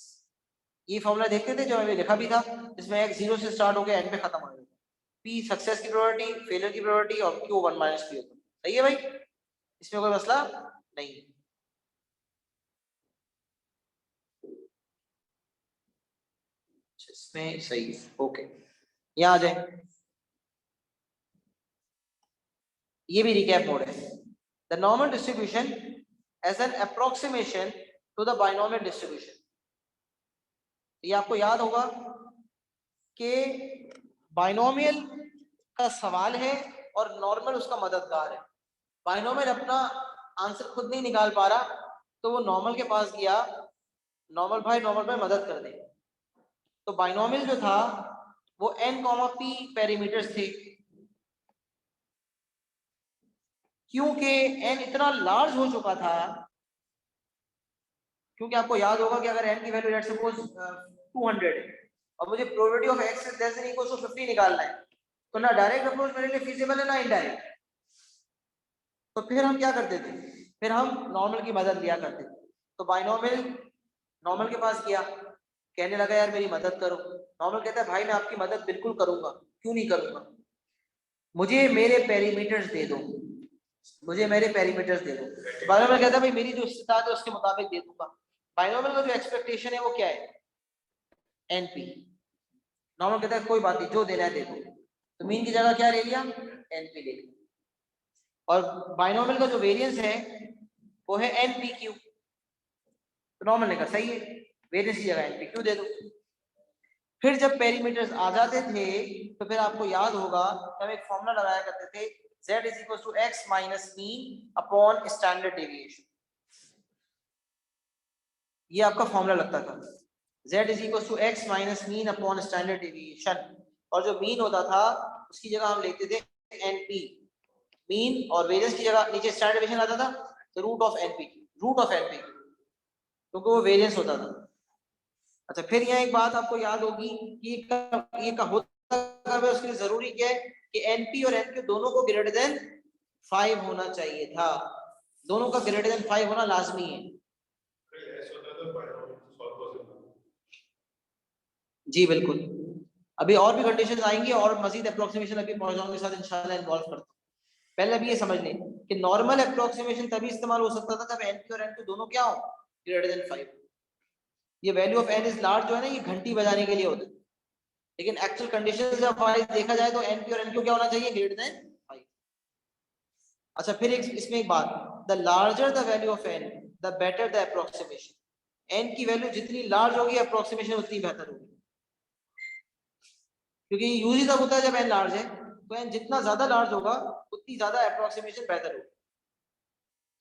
ये formula देखते थे जो मैंने लिखा भी था, जिसमें x 0 से स्टार्ट हो गया n पे खत्म हो गया, p सक्सेस की प्रोबेबिलिटी, फेलियर की प्रोबेबिलिटी और q 1 माइनस p होता है। सही है भाई, इसमें कोई मसला नहीं। इसमें सही है, ओके। यहाँ आ जाए, ये भी रिकैप मोड है। The normal distribution as an approximation to the binomial distribution. ये आपको याद होगा कि बाइनोमियल का सवाल है और नॉर्मल उसका मददगार है। बाइनोमियल अपना आंसर खुद नहीं निकाल पा रहा तो वो नॉर्मल के पास गया, नॉर्मल भाई मदद कर दे। तो बाइनोमियल जो था वो n, p पैरामीटर्स थे, क्योंकि n इतना लार्ज हो चुका था, क्योंकि आपको याद होगा कि अगर n की वैल्यू लेट्स सपोज 200 है और मुझे probability of x is less than equal to 50 निकालना है, तो ना डायरेक्ट अप्रोच मेरे लिए फीजिबल है ना इनडायरेक्ट। तो फिर हम क्या करते थे? फिर हम नॉर्मल की मदद लिया करते थे। तो बाइनोमियल नॉर्मल के पास गया, कहने लगा यार मेरी मदद करो। नॉर्मल कहता है भाई मैं आपकी मदद बिल्कुल करूंगा, क्यों नहीं करूंगा, मुझे मेरे पैरामीटर्स दे दो, मुझे मेरे पैरामीटर्स दे दो। तो बाइनोमियल कहता है भाई मेरी जो इस्तिताअत है उसके मुताबिक दे दूंगा। बाइनोमियल का जो एक्सपेक्टेशन है वो क्या है? एनपी। नॉर्मल कहता है कोई बात नहीं, जो देना है दे दो। तो मीन की जगह क्या ले लिया? एनपी ले लिया। और बाइनोमियल का जो वेरिएंस है वो है एनपीक्यू। तो नॉर्मल ने कहा सही है, वेरिएंस की जगह एनपीक्यू दे दो। फिर जब पैरामीटर्स आ जाते थे तो फिर आपको याद होगा हम एक फॉर्मूला लगाया करते थे, z is equal to x minus mean upon standard deviation. ये आपका फॉर्मूला लगता था, z is equal to x minus mean upon standard deviation, और जो मीन होता था उसकी जगह हम लेते थे np मीन, और वेरिएंस की जगह नीचे स्टैंडर्ड डेविएशन आता था तो रूट ऑफ np, क्योंकि वो वेरिएंस होता था। अच्छा, फिर यहाँ एक बात आपको याद होगी कि ये का होता है उसके लिए जरूरी क्या है कि एनपी और एनक्यू दोनों को ग्रेटर देन 5 होना चाहिए था, दोनों का ग्रेटर देन 5 होना लाजमी है। जी बिल्कुल, अभी और भी कंडीशंस आएंगी और मजीद अप्रोक्सीमेशन अभी पहुंचाऊंगे के साथ इंशाल्लाह इन्वॉल्व करता हूं। पहले अभी ये समझ लें कि नॉर्मल अप्रोक्सीमेशन तभी इस्तेमाल हो सकता था जब एनपी और एनक्यू दोनों क्या हो? Greater than 5। ये value of n is large जो है ना, ये घंटी बजाने के लिए होता है, लेकिन एक्चुअल कंडीशन जब वाइज देखा जाए तो एनपी और एनक्यू क्या होना चाहिए? Greater than 5। अच्छा, फिर इसमें एक बात, the larger the value of n the better the approximation. N की वैल्यू जितनी लार्ज होगी अप्रोक्सीमेशन उतनी बेहतर होगी, क्योंकि यूज ही तब होता है जब एन लार्ज है, तो एन जितना ज्यादा लार्ज होगा उतनी ज्यादा अप्रोक्सीमेशन बेहतर होगी।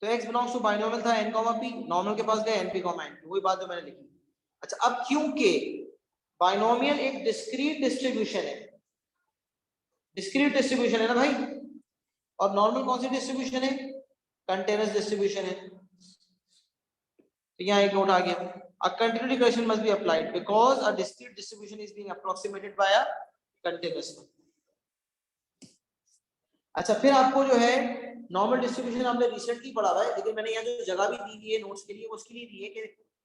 तो x बिलोंग्स टू बाइनोमियल था n, p, नॉर्मल के पास गए np, n, वही बात जो मैंने लिखी। अच्छा, अब क्योंकि बाइनोमियल एक डिस्क्रीट डिस्ट्रीब्यूशन है, डिस्क्रीट डिस्ट्रीब्यूशन है ना भाई, और नॉर्मल कौन सी डिस्ट्रीब्यूशन है? कंटीन्यूअस डिस्ट्रीब्यूशन है। तो यहाँ एक नोट आ गया, a continuity condition must be applied because a discrete distribution is being approximated by a continuous one. अच्छा, फिर आपको जो है नॉर्मल डिस्ट्रीब्यूशन आपने रिसेंटली पढ़ा हुआ है, लेकिन मैंने यहाँ जो जगह भी दी है नोट्स के लिए, उसके लिए दी है कि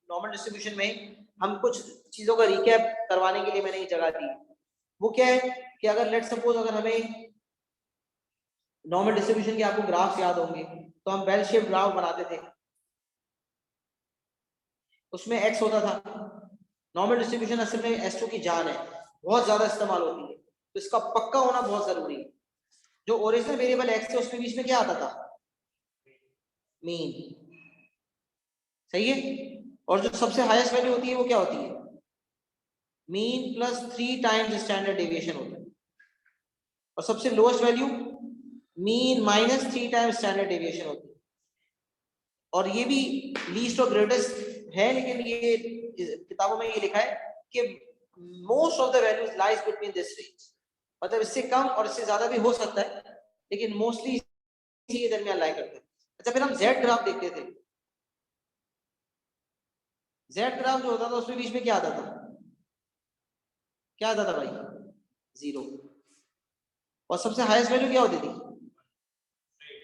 नॉर्मल डिस्ट्रीब्यूशन में हम कुछ चीजों का रिकैप करवाने के लिए मैंने ये जगह दी। वो क्या है कि अगर लेट सपोज अगर हमें नॉर्मल डिस्ट्रीब्यूशन के आपको ग्राफ याद होंगे तो हम बेल शेप ग्राफ बनाते थे, उसमें एक्स होता था। नॉर्मल डिस्ट्रीब्यूशन असल में एस2 की जान है, बहुत ज्यादा इस्तेमाल होती है, तो इसका पक्का होना बहुत जरूरी है। जो ओरिजिनल वेरिएबल एक्स है उसके बीच में क्या आता था, मीन, सही है। और जो सबसे हाईएस्ट वैल्यू होती है वो क्या होती है, mean plus 3 times standard deviation होता है। और सबसे lowest value mean minus 3 times standard deviation होती है। और ये भी लीस्ट और ग्रेटेस्ट है, लेकिन ये किताबों में ये लिखा है कि most of the values lies between this range, मतलब इससे कम और इससे ज्यादा भी हो सकता है, लेकिन मोस्टली इसी के दरमियान लाई करते हैं। अच्छा, फिर हम जेड ग्राफ देखते थे। जेड ग्राफ जो होता था उसमें बीच में क्या आता था, क्या आता था भाई, 0। और सबसे हाईएस्ट वैल्यू क्या होती थी,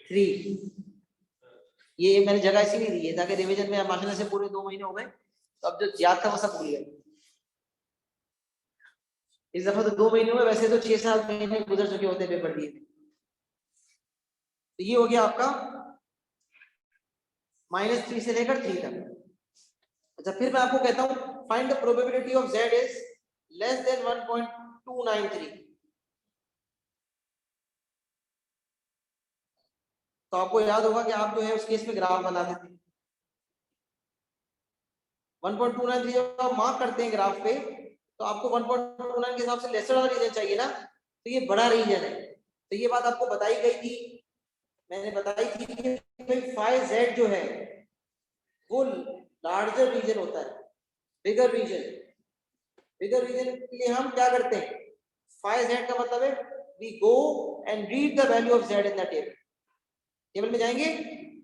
3। ये मैंने जगह इसीलिए दी है ताकि रिवीजन में माशाल्लाह से पूरे 2 महीने हो गए, तो अब जो याद था वो सब भूल गए। इस दफा तो 2 महीने हुए, वैसे तो 6-7 महीने गुजर चुके होते पेपर दिए। तो ये हो गया आपका -3 से लेकर 3 तक। अच्छा, फिर मैं आपको कहता हूं find the probability of z is less then 1.293। तो आपको याद होगा कि आप जो है उस केस में ग्राफ बनाते थे। 1.293 जब आप मार्क करते हैं ग्राफ पे, तो आपको 1.29 के हिसाब से लेसर वाला रीजन चाहिए ना, तो ये बड़ा रीजन है। तो ये बात आपको बताई गई थी, मैंने बताई थी कि भाई फाई जेड जो है वो लार्जर रीजन होता है, बिगर रीजन। बिगर रीजन के लिए हम क्या करते हैं, फाई जेड का मतलब है we go and read the value of z in the table. Table में जाएंगे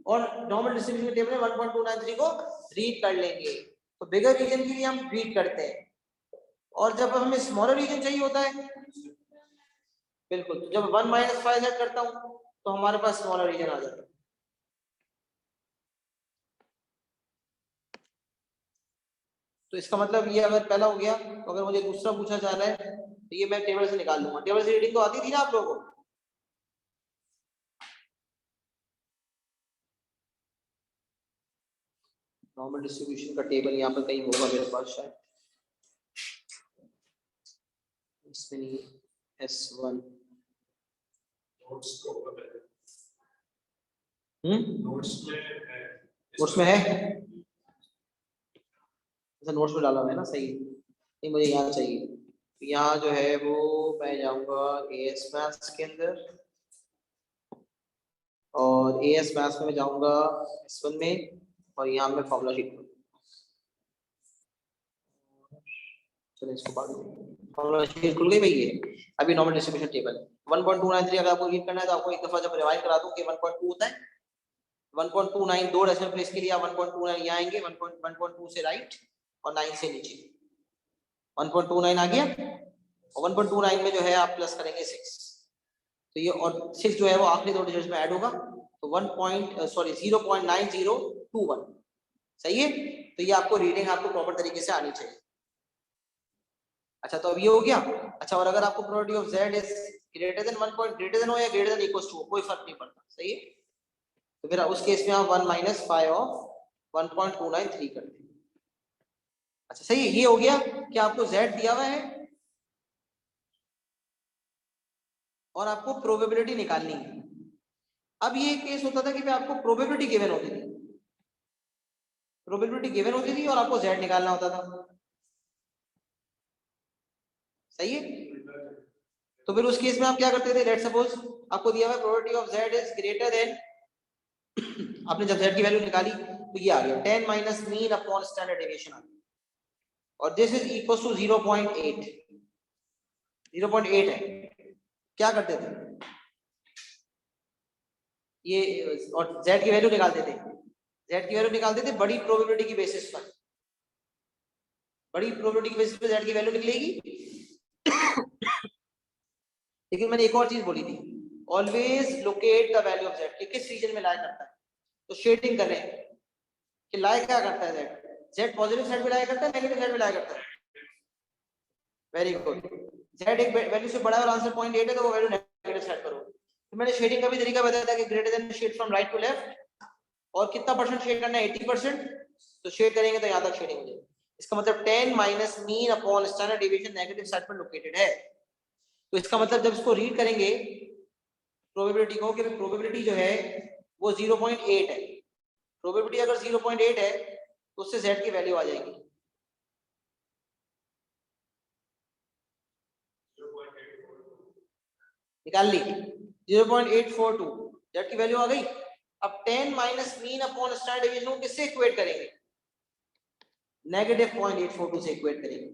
और नॉर्मल डिस्ट्रीब्यूशन टेबल में 1.293 को रीड कर लेंगे। तो बिगर रीजन के लिए हम रीड करते हैं, और जब हमें स्मॉलर रीजन चाहिए होता है, बिल्कुल, तो जब 1 - 5 सेट करता हूं तो हमारे पास स्मॉलर रीजन आ जाता है। तो इसका मतलब ये अगर पहला हो गया, तो अगर मुझे दूसरा पूछा जा रहा है तो ये मैं टेबल से निकाल लूंगा। टेबल से रीडिंग तो आती थी ना आप लोगों को, नॉर्मल डिस्ट्रीब्यूशन का टेबल यहाँ पर कहीं होगा मेरे पास शायद, इसमें नहीं, S1 नोट्स में है, अच्छा नोट्स में डाला हुआ है ना, सही है। नहीं, मुझे यहाँ चाहिए, तो यहाँ जो है वो मैं जाऊंगा AS मैथ्स के अंदर, और AS मैथ्स में मैं जाऊंगा S1 में, और यहाँ मैं फॉर्मूला शीट में, चलो इसको बाद में, फॉर्मूला शीट खुल गई भाई। ये अभी नॉर्मल डिस्ट्रीब्यूशन टेबल 1.293 अगर आपको रीड करना है तो आपको एक दफा जब रिवाइज करा दूं कि 1.2 होता है, 1.29 दो डेसिमल प्लेस के लिए आप 1.29 यहाँ आएंगे, 1.2 से राइट और 9 से नीचे 1.29 आ गया, और 1.29 में जो है आप प्लस करेंगे 6, तो ये और 6 जो है वो आखिरी 2 डिजिट्स में ऐड होगा, तो 0.9021 सही है। तो ये आपको रीडिंग आपको प्रॉपर तरीके से आनी चाहिए। अच्छा, तो अब ये हो गया। अच्छा, और अगर आपको probability of z is greater then 1 point greater than हो या ग्रेटर देन इक्वल्स टू, कोई फर्क नहीं पड़ता, सही है। तो फिर उस केस में आप 1 - 5 ऑफ 1.293 करते हैं। अच्छा, सही है, ये हो गया कि आपको z दिया हुआ है और आपको प्रोबेबिलिटी निकालनी है। अब ये केस होता था कि आपको प्रोबेबिलिटी गिवन होती थी, प्रोबेबिलिटी गिवन होती थी और आपको z निकालना होता था, सही है। तो फिर उस केस में आप क्या करते थे, लेट सपोज आपको दिया हुआ probability of z is greater then, आपने जब z की वैल्यू निकाली तो ये आ गया 10 minus mean upon standard deviation आ गया, और दिस इज इक्वल टू 0.8, 0.8 है। क्या करते थे ये, और z की वैल्यू निकालते थे, z की वैल्यू निकालते थे बड़ी प्रोबेबिलिटी की बेसिस पर, बड़ी प्रोबेबिलिटी की बेसिस पर z की वैल्यू निकलेगी। लेकिन मैंने एक और चीज बोली थी, always locate the value of z, कि किस रीजन में लाई करता है। तो शेडिंग कर रहे हैं कि लाई क्या करता है, z पॉजिटिव साइड पे लाई करता है, नेगेटिव साइड पे लाई करता है। वेरी गुड, z एक वैल्यू से बड़ा है और आंसर 0.8 है तो वो वैल्यू नेगेटिव साइड पर होगी। तो मैंने शेडिंग का भी तरीका बताया था कि greater than shade from right to left, और कितना परसेंट शेड करना है, 80%। तो शेड करेंगे तो यहां तक शेडिंग हो जाएगी। इसका मतलब 10 minus mean upon standard deviation negative side पर लोकेटेड है। तो इसका मतलब जब इसको रीड करेंगे प्रोबेबिलिटी को, कि प्रोबेबिलिटी जो है वो 0.8 है, प्रोबेबिलिटी अगर 0.8 है तो उससे z की वैल्यू आ जाएगी, निकाल ली 0.842, z की वैल्यू आ गई। अब 10 minus mean upon standard deviation को किससे इक्वेट करेंगे, नेगेटिव 0.842 से इक्वेट करेंगे,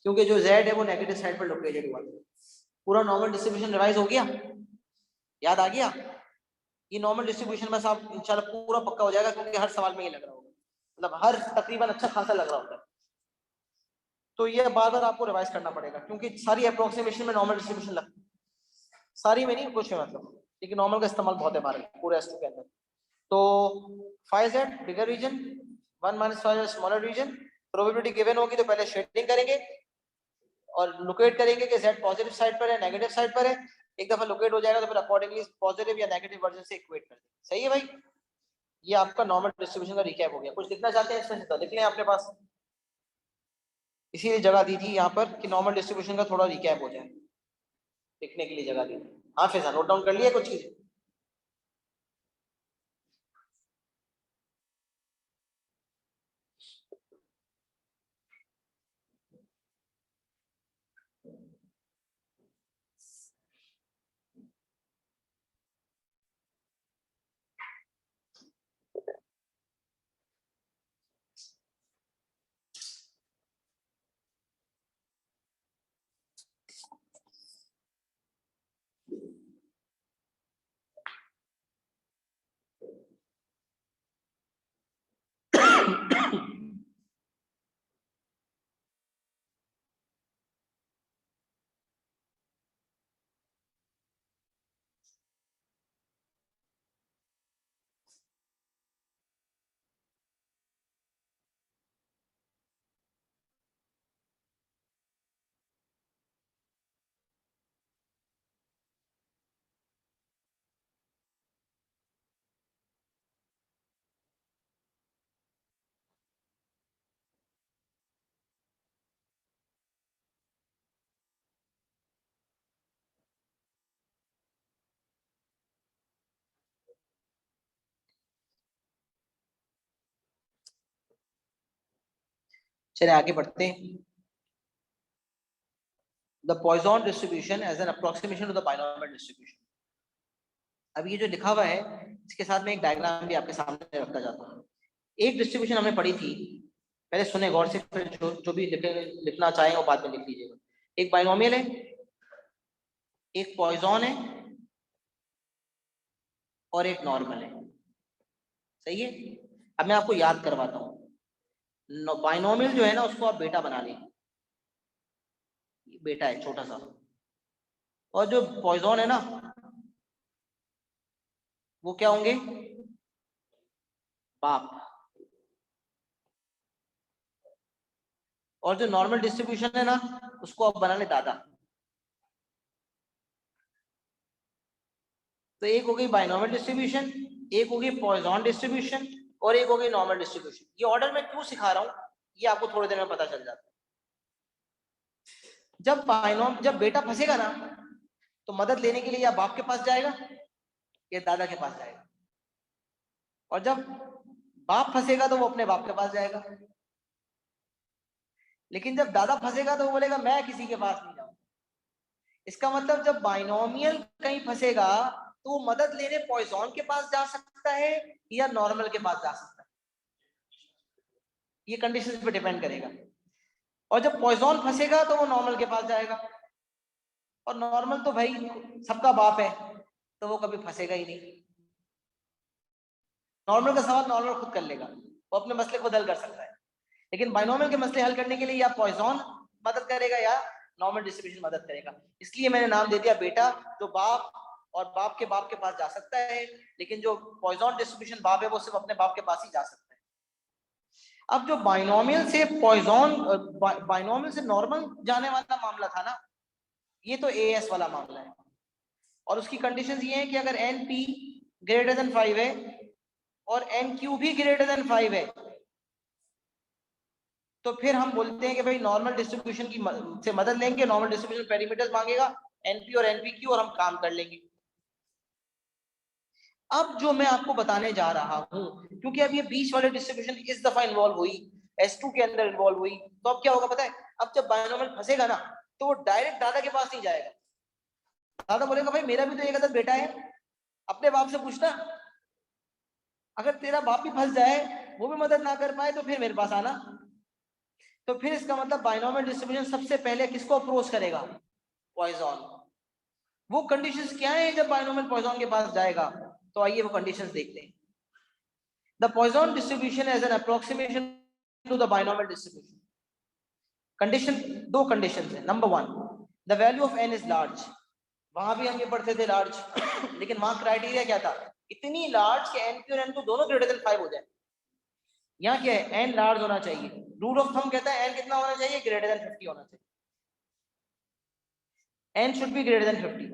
क्योंकि जो z है वो नेगेटिव साइड पर लोकेटेड हुआ है। पूरा नॉर्मल डिस्ट्रीब्यूशन रिवाइज हो गया, याद आ गया। ये नॉर्मल डिस्ट्रीब्यूशन में आप इंशाल्लाह पूरा पक्का हो जाएगा, क्योंकि हर सवाल में ये लग रहा होगा, मतलब हर तकरीबन अच्छा खासा लग रहा होता है। तो ये बार बार आपको रिवाइज करना पड़ेगा, क्योंकि सारी अप्रोक्सीमेशन में नॉर्मल डिस्ट्रीब्यूशन लगती है, सारी में नहीं कुछ में मतलब, लेकिन नॉर्मल का इस्तेमाल बहुत है हमारे पूरे एस के अंदर। तो 5z bigger region, 1 minus 5 smaller region, probability given होगी तो पहले शेडिंग करेंगे और लोकेट करेंगे कि z पॉजिटिव साइड पर है नेगेटिव साइड पर है। एक दफा लोकेट हो जाएगा तो फिर अकॉर्डिंगली पॉजिटिव या नेगेटिव वर्जन से इक्वेट कर देंगे। सही है भाई, ये आपका नॉर्मल डिस्ट्रीब्यूशन का रिकैप हो गया। कुछ लिखना चाहते हैं इसमें तो लिख लें अपने पास, इसीलिए जगह दी थी यहाँ पर कि नॉर्मल डिस्ट्रीब्यूशन का थोड़ा रिकैप हो जाए, लिखने के लिए जगह दी। हाँ फिर नोट डाउन कर लिया कुछ चीजें। चलिए आगे बढ़ते हैं। The Poisson distribution as an approximation to the binomial distribution. अब ये जो लिखा हुआ है इसके साथ में एक डायग्राम भी आपके सामने रखा जाता है। एक डिस्ट्रीब्यूशन हमने पढ़ी थी, पहले सुने गौर से, फिर जो भी लिखना चाहें वो बाद में लिख लीजिएगा। एक बाइनोमियल है, एक पॉइजन है और एक नॉर्मल है। सही है, अब मैं आपको याद करवाता हूँ। बाइनोमियल जो है ना उसको आप बेटा बना लें, बेटा है छोटा सा, और जो पॉइजन है ना वो क्या होंगे, बाप। और जो नॉर्मल डिस्ट्रीब्यूशन है ना उसको आप बना ले दादा। तो एक हो गई बाइनोमियल डिस्ट्रीब्यूशन, एक हो गई पॉइजन डिस्ट्रीब्यूशन और एक हो गई नॉर्मल डिस्ट्रीब्यूशन। ये ऑर्डर मैं क्यों सिखा रहा हूँ ये आपको थोड़ी देर में पता चल जाता है। जब बेटा फंसेगा ना तो मदद लेने के लिए या बाप के पास जाएगा या दादा के पास जाएगा, और जब बाप फंसेगा तो वो अपने बाप के पास जाएगा। लेकिन जब दादा फंसेगा तो वो बोलेगा मैं किसी के पास नहीं जाऊंगा। इसका मतलब जब बाइनोमियल कहीं फंसेगा तो वो मदद लेने पॉइजन के पास जा सकता है या नॉर्मल के पास जा सकता है, ये कंडीशन पे डिपेंड करेगा। और जब पॉइजन फंसेगा तो वो नॉर्मल के पास जाएगा, और नॉर्मल तो भाई सबका बाप है तो वो कभी फंसेगा ही नहीं। नॉर्मल का सवाल नॉर्मल खुद कर लेगा, वो अपने मसले खुद हल कर सकता है, लेकिन बाइनोमियल के मसले हल करने के लिए या पॉइजन मदद करेगा या नॉर्मल डिस्ट्रीब्यूशन मदद करेगा। इसलिए मैंने नाम दे दिया बेटा, जो बाप और बाप के पास जा सकता है, लेकिन जो पॉइजन डिस्ट्रीब्यूशन बाप है वो सिर्फ अपने बाप के पास ही जा सकता है। अब जो बाइनोमियल से पॉइजन, बाइनोमियल से नॉर्मल जाने वाला मामला था ना, ये तो एएस वाला मामला है, और उसकी कंडीशंस ये है कि अगर एन पी ग्रेटर देन 5 है और एन क्यू भी ग्रेटर देन 5 है, तो फिर हम बोलते हैं कि भाई नॉर्मल डिस्ट्रीब्यूशन की से मदद लेंगे, नॉर्मल डिस्ट्रीब्यूशन पैरामीटर्स मांगेगा एनपी और एनपीक्यू, और हम काम कर लेंगे। अब जो मैं आपको बताने जा रहा हूं, क्योंकि अब ये बीच वाले डिस्ट्रीब्यूशन इस दफा इन्वॉल्व हुई, S2 के अंदर इन्वॉल्व हुई, तो अब क्या होगा पता है, अब जब बायनोमियल फंसेगा ना, तो वो डायरेक्ट दादा के पास नहीं जाएगा। दादा बोलेगा भाई मेरा भी तो एक अदद बेटा है, अपने बाप से पूछना। अगर तेरा बाप भी फंस जाए, वो भी मदद ना कर पाए, तो फिर मेरे पास आना। तो फिर इसका मतलब बाइनोमियल डिस्ट्रीब्यूशन सबसे पहले किसको अप्रोच करेगा? पॉइजन। वो कंडीशंस क्या है जब बाइनोमियल पॉइजन के पास जाएगा? तो आइए वो कंडीशंस देखते हैं। The Poisson distribution as an approximation to the binomial distribution. Condition, दो कंडीशन है। Number one, the value of n is large. वहां भी हम ये पढ़ते थे लार्ज लेकिन वहां क्राइटेरिया क्या था? इतनी लार्ज कि एन क्यू और एन टू दोनों ग्रेटर देन 5 हो जाए। यहाँ क्या है? एन लार्ज होना चाहिए। रूल ऑफ थंब कहता है एन कितना होना चाहिए? ग्रेटर देन 50 होना चाहिए। N should be greater than 50,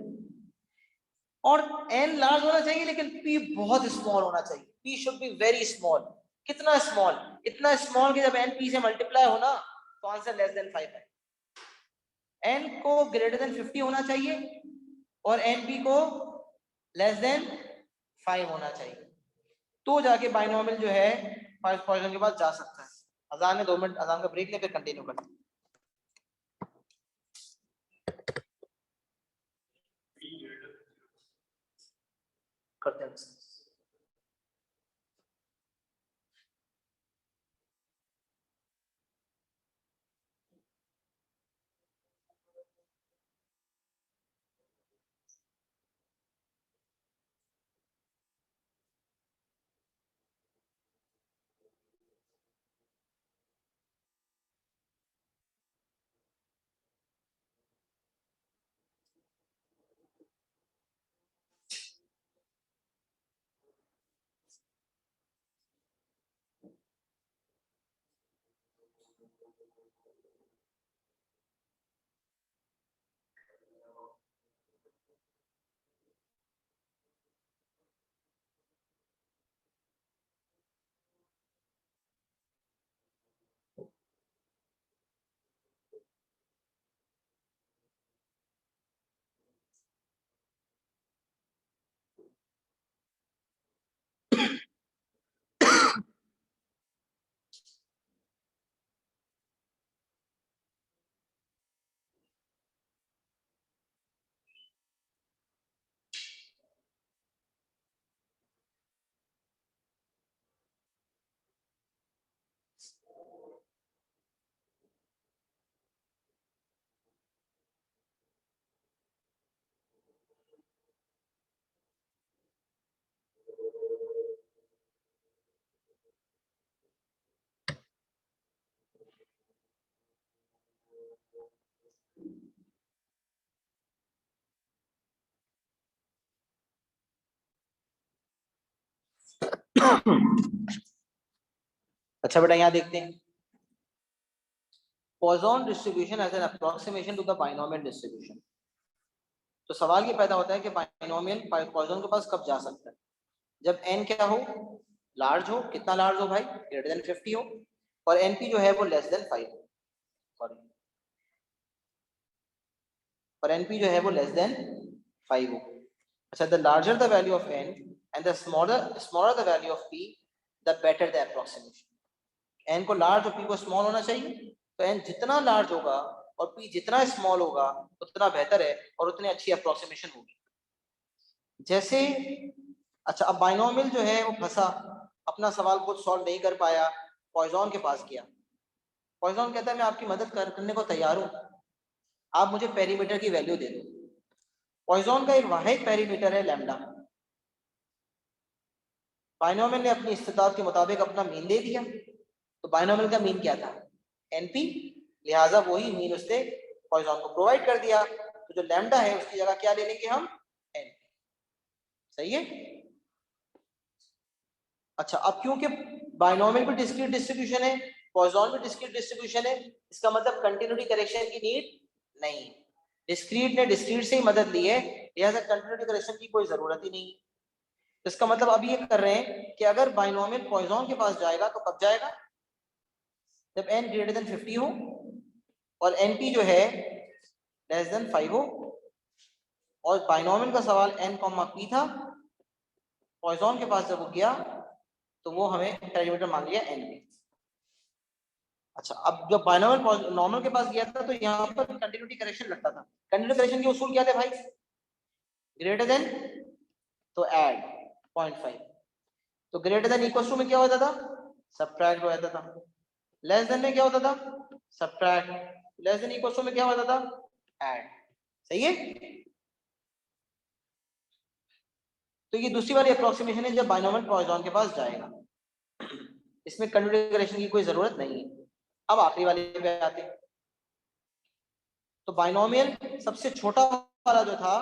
और एन लार्ज होना चाहिए लेकिन पी बहुत स्मॉल होना चाहिए। P should be very small. कितना स्मॉल? इतना स्मॉल कि जब एन पी से मल्टीप्लाई हो ना, तो आंसर लेस देन 5 है। एन को ग्रेटर देन 50 होना चाहिए और एन पी को लेस देन 5 होना चाहिए, तो जाके बाइनोमियल जो है पॉइजन के पास जा सकता है। अजान है, 2 मिनट अजान का ब्रेक ले, फिर कंटिन्यू करते हैं। करते हैं। अच्छा बेटा यहाँ देखते हैं, Poisson distribution as an approximation to the binomial distribution. तो सवाल ये पैदा होता है कि बाइनोमियल पॉइजन के पास कब जा सकता है? जब एन क्या हो? लार्ज हो। कितना लार्ज हो भाई? ग्रेटर देन 50 हो, और एनपी जो है वो लेस देन 5 हो। सॉरी, और एनपी जो है वो लेस देन 5 हो। अच्छा, the larger the value of n and the smaller the value of p, the better the approximation. N को लार्ज और पी को स्मॉल होना चाहिए, तो एन जितना लार्ज होगा और पी जितना स्मॉल होगा उतना बेहतर है और उतनी अच्छी अप्रोक्सीमेशन होगी। जैसे, अच्छा अब बाइनोमियल जो है वो फंसा, अपना सवाल खुद सॉल्व नहीं कर पाया, पॉइजन के पास गया। पॉइजन कहता है मैं आपकी मदद करने को तैयार हूं, आप मुझे पेरीमीटर की वैल्यू दे दो। पॉइजन का एक वाहिद पेरीमीटर है लैम्डा। बाइनोमियल ने अपनी इस्तेताब के मुताबिक अपना मीन दे दिया, तो बाइनोमियल का मीन क्या था, एनपी, लिहाजा वही मीन उसने पॉइजन को प्रोवाइड कर दिया, तो जो लैम्डा है उसकी जगह क्या ले लेंगे हम, एनपी। सही है। अच्छा, अब क्योंकि बाइनोमियल भी डिस्क्रीट डिस्ट्रीब्यूशन है, पॉइजन भी डिस्क्रीट डिस्ट्रीब्यूशन है, इसका मतलब कंटिन्यूटी करेक्शन की नीड नहीं। डिस्क्रीट ने डिस्क्रीट से ही मदद ली है, लिहाजा कंटिन्यूटी करेक्शन की कोई जरूरत ही नहीं। तो इसका मतलब अब ये कर रहे हैं कि अगर बाइनोमियल पॉइजन के पास जाएगा तो कब जाएगा, जब n ग्रेटर देन 50 हो और np जो है लेस देन 5 हो, और बाइनोमियल का सवाल n, p था, पॉइजन के पास जब वो गया तो वो हमें पैरामीटर मान लिया np। अच्छा, अब जब बाइनोमियल नॉर्मल के पास गया था तो यहाँ पर कंटिन्यूटी करेक्शन लगता था। कंटिन्यूटी करेक्शन के उसूल क्या थे भाई, ग्रेटर देन तो ऐड 0.5, तो ग्रेटर देन इक्वल टू में क्या होता था, सब्ट्रैक्ट हो जाता था, लेस देन में क्या होता था, subtract, less than equal to में क्या होता था, ऐड। सही है। तो ये दूसरी वाली अप्रोक्सीमेशन है जब बाइनोमियल पॉइजन के पास जाएगा, इसमें कंटिन्यूटी करेक्शन की कोई जरूरत नहीं है। अब आखिरी वाले पे आते हैं। तो बाइनोमियल सबसे छोटा वाला जो था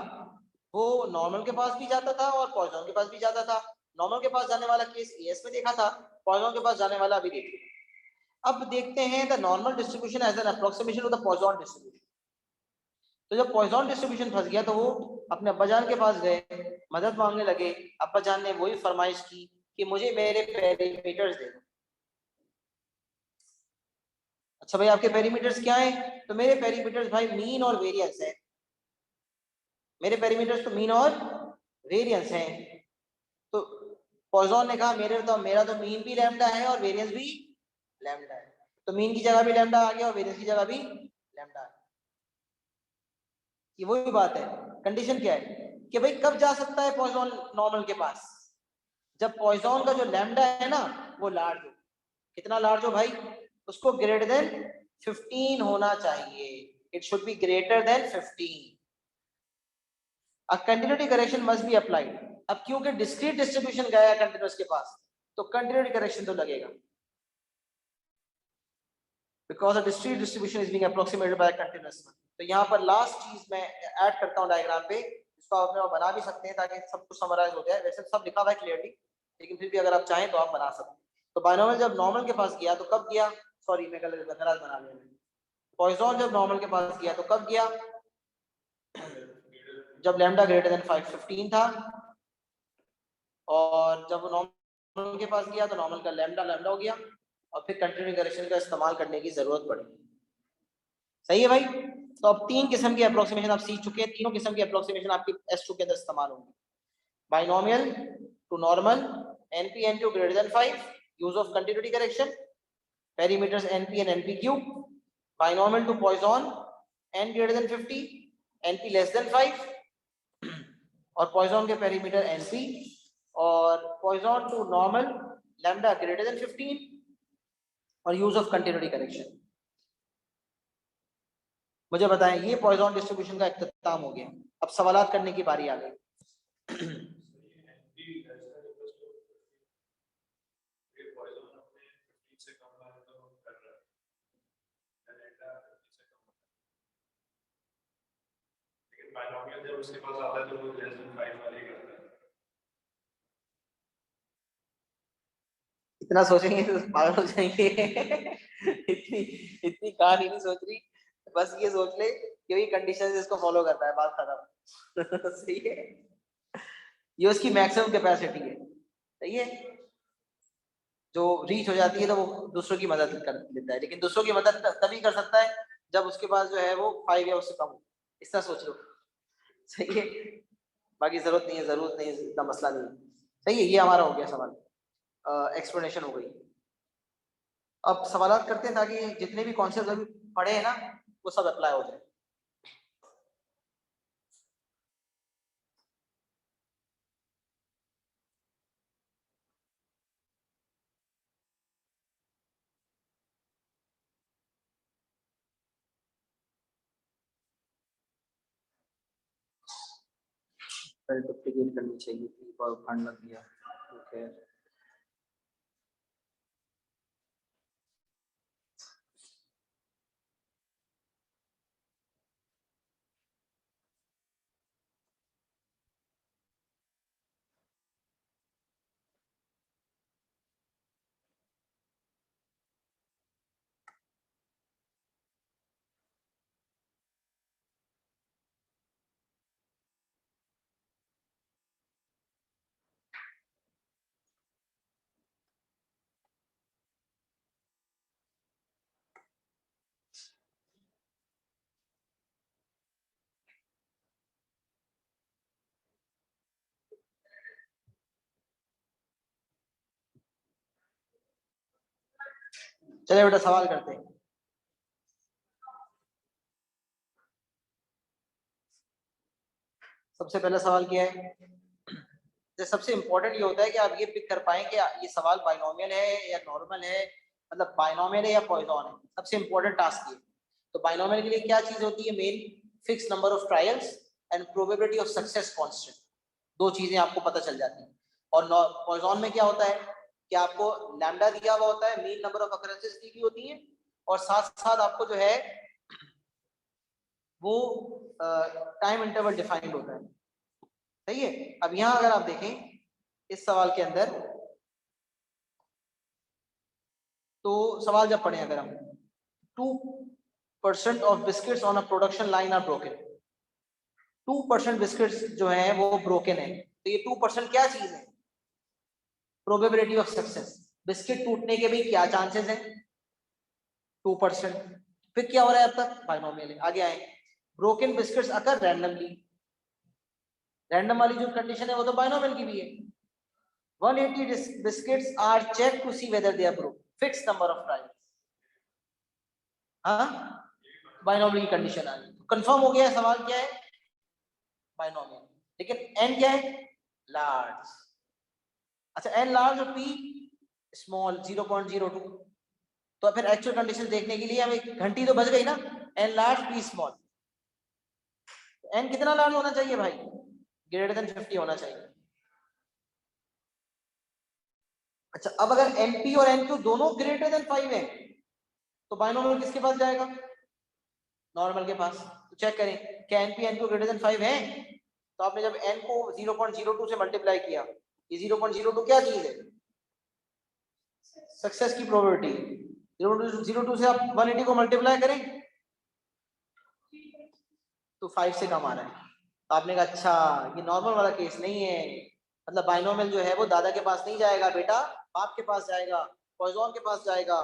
वो नॉर्मल के पास भी जाता था और पॉइजन के पास भी जाता था। नॉर्मल के पास जाने वाला केस एएस में देखा था, पॉइजन के पास जाने वाला अभी देखिए। अब देखते हैं the normal distribution as an approximation to the Poisson distribution. तो जब पॉइजन डिस्ट्रीब्यूशन फंस गया तो वो अपने अब्बाजान के पास गए, मदद मांगने लगे। अब्बाजान ने वही फरमाइश की कि मुझे मेरे पेरीमीटर्स दे दो। अच्छा भाई, आपके पेरीमीटर्स क्या हैं, तो मेरे पेरीमीटर्स भाई मीन और वेरिएंस है। मेरे पेरीमीटर्स तो मीन और वेरिएंस हैं। तो पॉइजन ने कहा मेरा तो मीन भी लैम्डा है और वेरिएंस भी लैम्डा है, तो मीन की जगह भी लैम्डा आ गया और वेरिएंस की जगह भी लैम्डा आ गया। ये वही बात है। कंडीशन क्या है कि भाई कब जा सकता है पॉइजन नॉर्मल के पास, जब पॉइजन का जो लैम्डा है ना वो लार्ज हो। कितना लार्ज हो भाई, उसको ग्रेटर देन 15 होना चाहिए, it should be greater than 15। A continuity correction must be applied। अब क्योंकि डिस्क्रीट डिस्ट्रीब्यूशन गया कंटिन्यूअस के पास तो कंटिन्यूटी करेक्शन तो लगेगा, because a discrete distribution is being approximated by continuous. तो यहाँ पर लास्ट चीज मैं ऐड करता हूँ डायग्राम पे, इसको आप अपने बना भी सकते हैं ताकि सब कुछ समराइज हो जाए। वैसे सब लिखा हुआ है क्लियरली, लेकिन फिर भी अगर आप चाहें तो आप बना सकते हैं। तो बाइनोमियल जब नॉर्मल के पास गया तो कब गया, सॉरी मैं गलत बना लिया। पॉइजन जब नॉर्मल के पास गया तो कब गया, जब लैम्डा ग्रेटर देन 15 था, और जब वो नॉर्मल के पास गया तो नॉर्मल का लैम्डा लैम्डा हो गया, और फिर कंटिन्यूटी करेक्शन का इस्तेमाल करने की जरूरत पड़ी। सही है भाई। तो अब 3 किस्म की अप्रोक्सीमेशन आप सीख चुके हैं, तीनों किस्म की अप्रोक्सीमेशन आपकी S2 के अंदर इस्तेमाल होंगी। Binomial to normal, NP N2 greater than 5, use of continuity correction, parameters NP and NP क्यूब। Binomial to Poisson, N greater than 50, NP less than 5, और पॉइजन के पेरीमीटर NP, और Poisson to normal lambda greater than 15, और use of continuity correction. मुझे बताएं, ये Poisson distribution का इख्तिताम हो गया। अब सवालात करने की बारी आ गई। उसके पास आता है तो वो लेस देन 5 वाले करता है। इतना सोचेंगे तो पागल हो जाएंगे। इतनी इतनी कहानी नहीं सोच रही, बस ये सोच ले कि वही कंडीशन इसको फॉलो करता है, बात खत्म। सही है, ये उसकी मैक्सिमम कैपेसिटी है। सही है, जो रीच हो जाती है तो वो दूसरों की मदद कर लेता है, लेकिन दूसरों की मदद तभी कर सकता है जब उसके पास जो है वो 5 या उससे कम हो। इतना सोच लो। सही है, बाकी जरूरत नहीं है, जरूरत नहीं है, इतना मसला नहीं है। सही है, ये हमारा हो गया सवाल, एक्सप्लेनेशन हो गई। अब सवालात करते हैं ताकि जितने भी कॉन्सेप्ट अभी पढ़े हैं ना वो सब अप्लाई हो जाए। डुप्लीकेट करनी चाहिए थी और खंड लग गया। ओके, चलिए बेटा सवाल करते हैं। सबसे पहला सवाल क्या है? सबसे इंपॉर्टेंट ये होता है कि आप ये पिक कर पाए कि ये सवाल बाइनोमियल है या नॉर्मल है, मतलब बाइनोमियल है या पॉइजन है। सबसे इंपॉर्टेंट टास्क ये। तो बाइनोमियल के लिए क्या चीज होती है? Main fix number of trials and probability of success constant. दो चीजें आपको पता चल जाती हैं। और पॉइजन में क्या होता है कि आपको लैम्डा दिया हुआ होता है, मीन नंबर ऑफ अकरेंसेस दी हुई होती है, और साथ साथ आपको जो है वो टाइम इंटरवल डिफाइंड होता है। सही है। अब यहां अगर आप देखें इस सवाल के अंदर, तो सवाल जब पढ़े अगर हम, 2% of biscuits on a production line are broken. 2% biscuits जो है वो ब्रोकन है। तो ये 2% क्या चीज है? Probability of success. बिस्किट टूटने के भी क्या चांसेस हैं? 2%। फिर क्या हो रहा है अब तक? बाइनोमियल है। आगे आए, ब्रोकन बिस्किट्स अकर रैंडमली। रैंडम वाली जो कंडीशन है वो तो बाइनोमियल की भी है। 180 biscuits are checked to see whether they are broken. Fixed number of trials. हाँ, बाइनोमियल की कंडीशन आ गई। कंफर्म हो गया। सवाल क्या है? बाइनोमियल। लेकिन n क्या है? लार्ज। अच्छा, n लार्ज और p स्मॉल 0.02। तो फिर एक्चुअल कंडीशन देखने के लिए हमें घंटी तो बज गई ना। n large p small. n कितना लार्ज होना चाहिए भाई? ग्रेटर देन 50 होना चाहिए। अच्छा, अब अगर np और nq दोनों ग्रेटर देन 5 है तो बाइनोमियल किसके पास जाएगा? नॉर्मल के पास। तो चेक करें क्या np nq ग्रेटर देन 5 है। तो आपने जब n को 0.02 से मल्टीप्लाई किया, ये 0.02 क्या चीज है? सक्सेस की प्रोबेबिलिटी। 0.02 से आप 180 को मल्टीप्लाई करें तो 5 से कम आ रहा है। तो आपने कहा अच्छा ये नॉर्मल वाला केस नहीं है, मतलब बाइनोमियल जो है वो दादा के पास नहीं जाएगा बेटा, बाप के पास जाएगा, पॉइजन के पास जाएगा।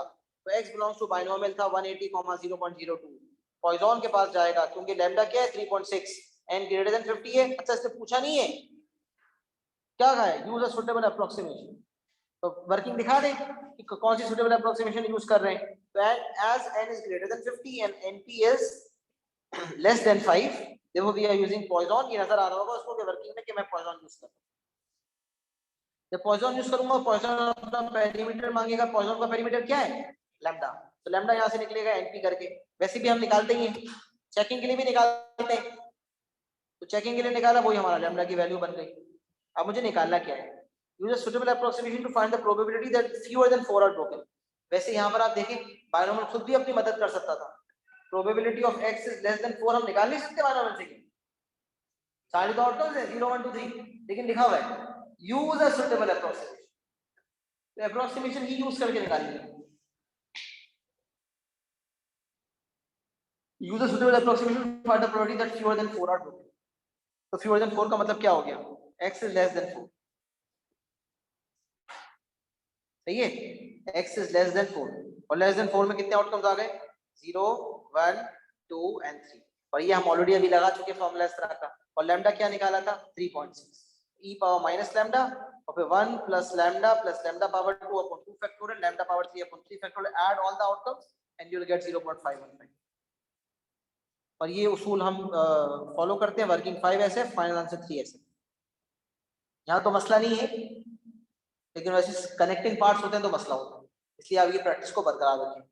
तो x बिलोंग्स टू बाइनोमियल था 180, 0.02। पॉइजन के पास जाएगा क्योंकि लैम्डा क्या है? 3.6। n ग्रेटर देन 50 है। अच्छा, इसने पूछा नहीं है क्या कहा है? Use a suitable approximation. तो वर्किंग दिखा दें कि कौन सी सुटेबल अप्रोक्सीमेशन यूज कर रहे हैं। तो as n is greater than 50 and np is less than 5, देखो वी आर यूजिंग पॉइजन। ये नजर आ रहा होगा उसको कि वर्किंग में कि मैं पॉइजन यूज कर रहा हूं। जब पॉइजन यूज करूंगा, पॉइजन अपना पेरीमीटर मांगेगा। पॉइजन का पेरीमीटर क्या है? लैम्डा। तो लैम्डा यहां से निकलेगा एनपी करके। वैसे भी हम निकालते ही हैं, चेकिंग के लिए भी निकालते हैं। तो चेकिंग के लिए निकाला, वही हमारा लैम्डा की वैल्यू बन गई। अब मुझे निकालना क्या है? Use a suitable approximation to find the probability that fewer than 4 are broken. वैसे यहां पर आप देखें बाइनोमियल खुद भी अपनी मदद कर सकता था। Probability of x is less than 4 हम निकाल नहीं सकते बाइनोमियल से? सारी तो आउटकम्स है 0 1 2 3, लेकिन लिखा हुआ है यूज अ सुटेबल अप्रोक्सीमेशन। तो अप्रोक्सीमेशन ही यूज करके निकालिए। Use a suitable approximation for the probability that fewer than 4 are broken. तो फ्यूअर देन 4 का मतलब क्या हो गया? x is less than 4। सही है, x इज लेस देन 4। और लेस देन 4 में कितने आउटकम्स आ गए? 0 1 2 एंड 3। और ये हम ऑलरेडी अभी लगा चुके फॉर्मूला इस तरह का। और लैम्डा क्या निकाला था? 3.6 e पावर माइनस लैम्डा, और फिर 1 plus lambda power 2 upon 2 factorial, lambda power 3 upon 3 factorial, add all the outcomes and you will get 0.515। और ये उसूल हम फॉलो करते हैं। वर्किंग 5 ऐसे, फाइनल आंसर 3 ऐसे। यहाँ तो मसला नहीं है, लेकिन वैसे कनेक्टिंग पार्ट्स होते हैं तो मसला होता है। इसलिए आप ये प्रैक्टिस को बरकरार रखें।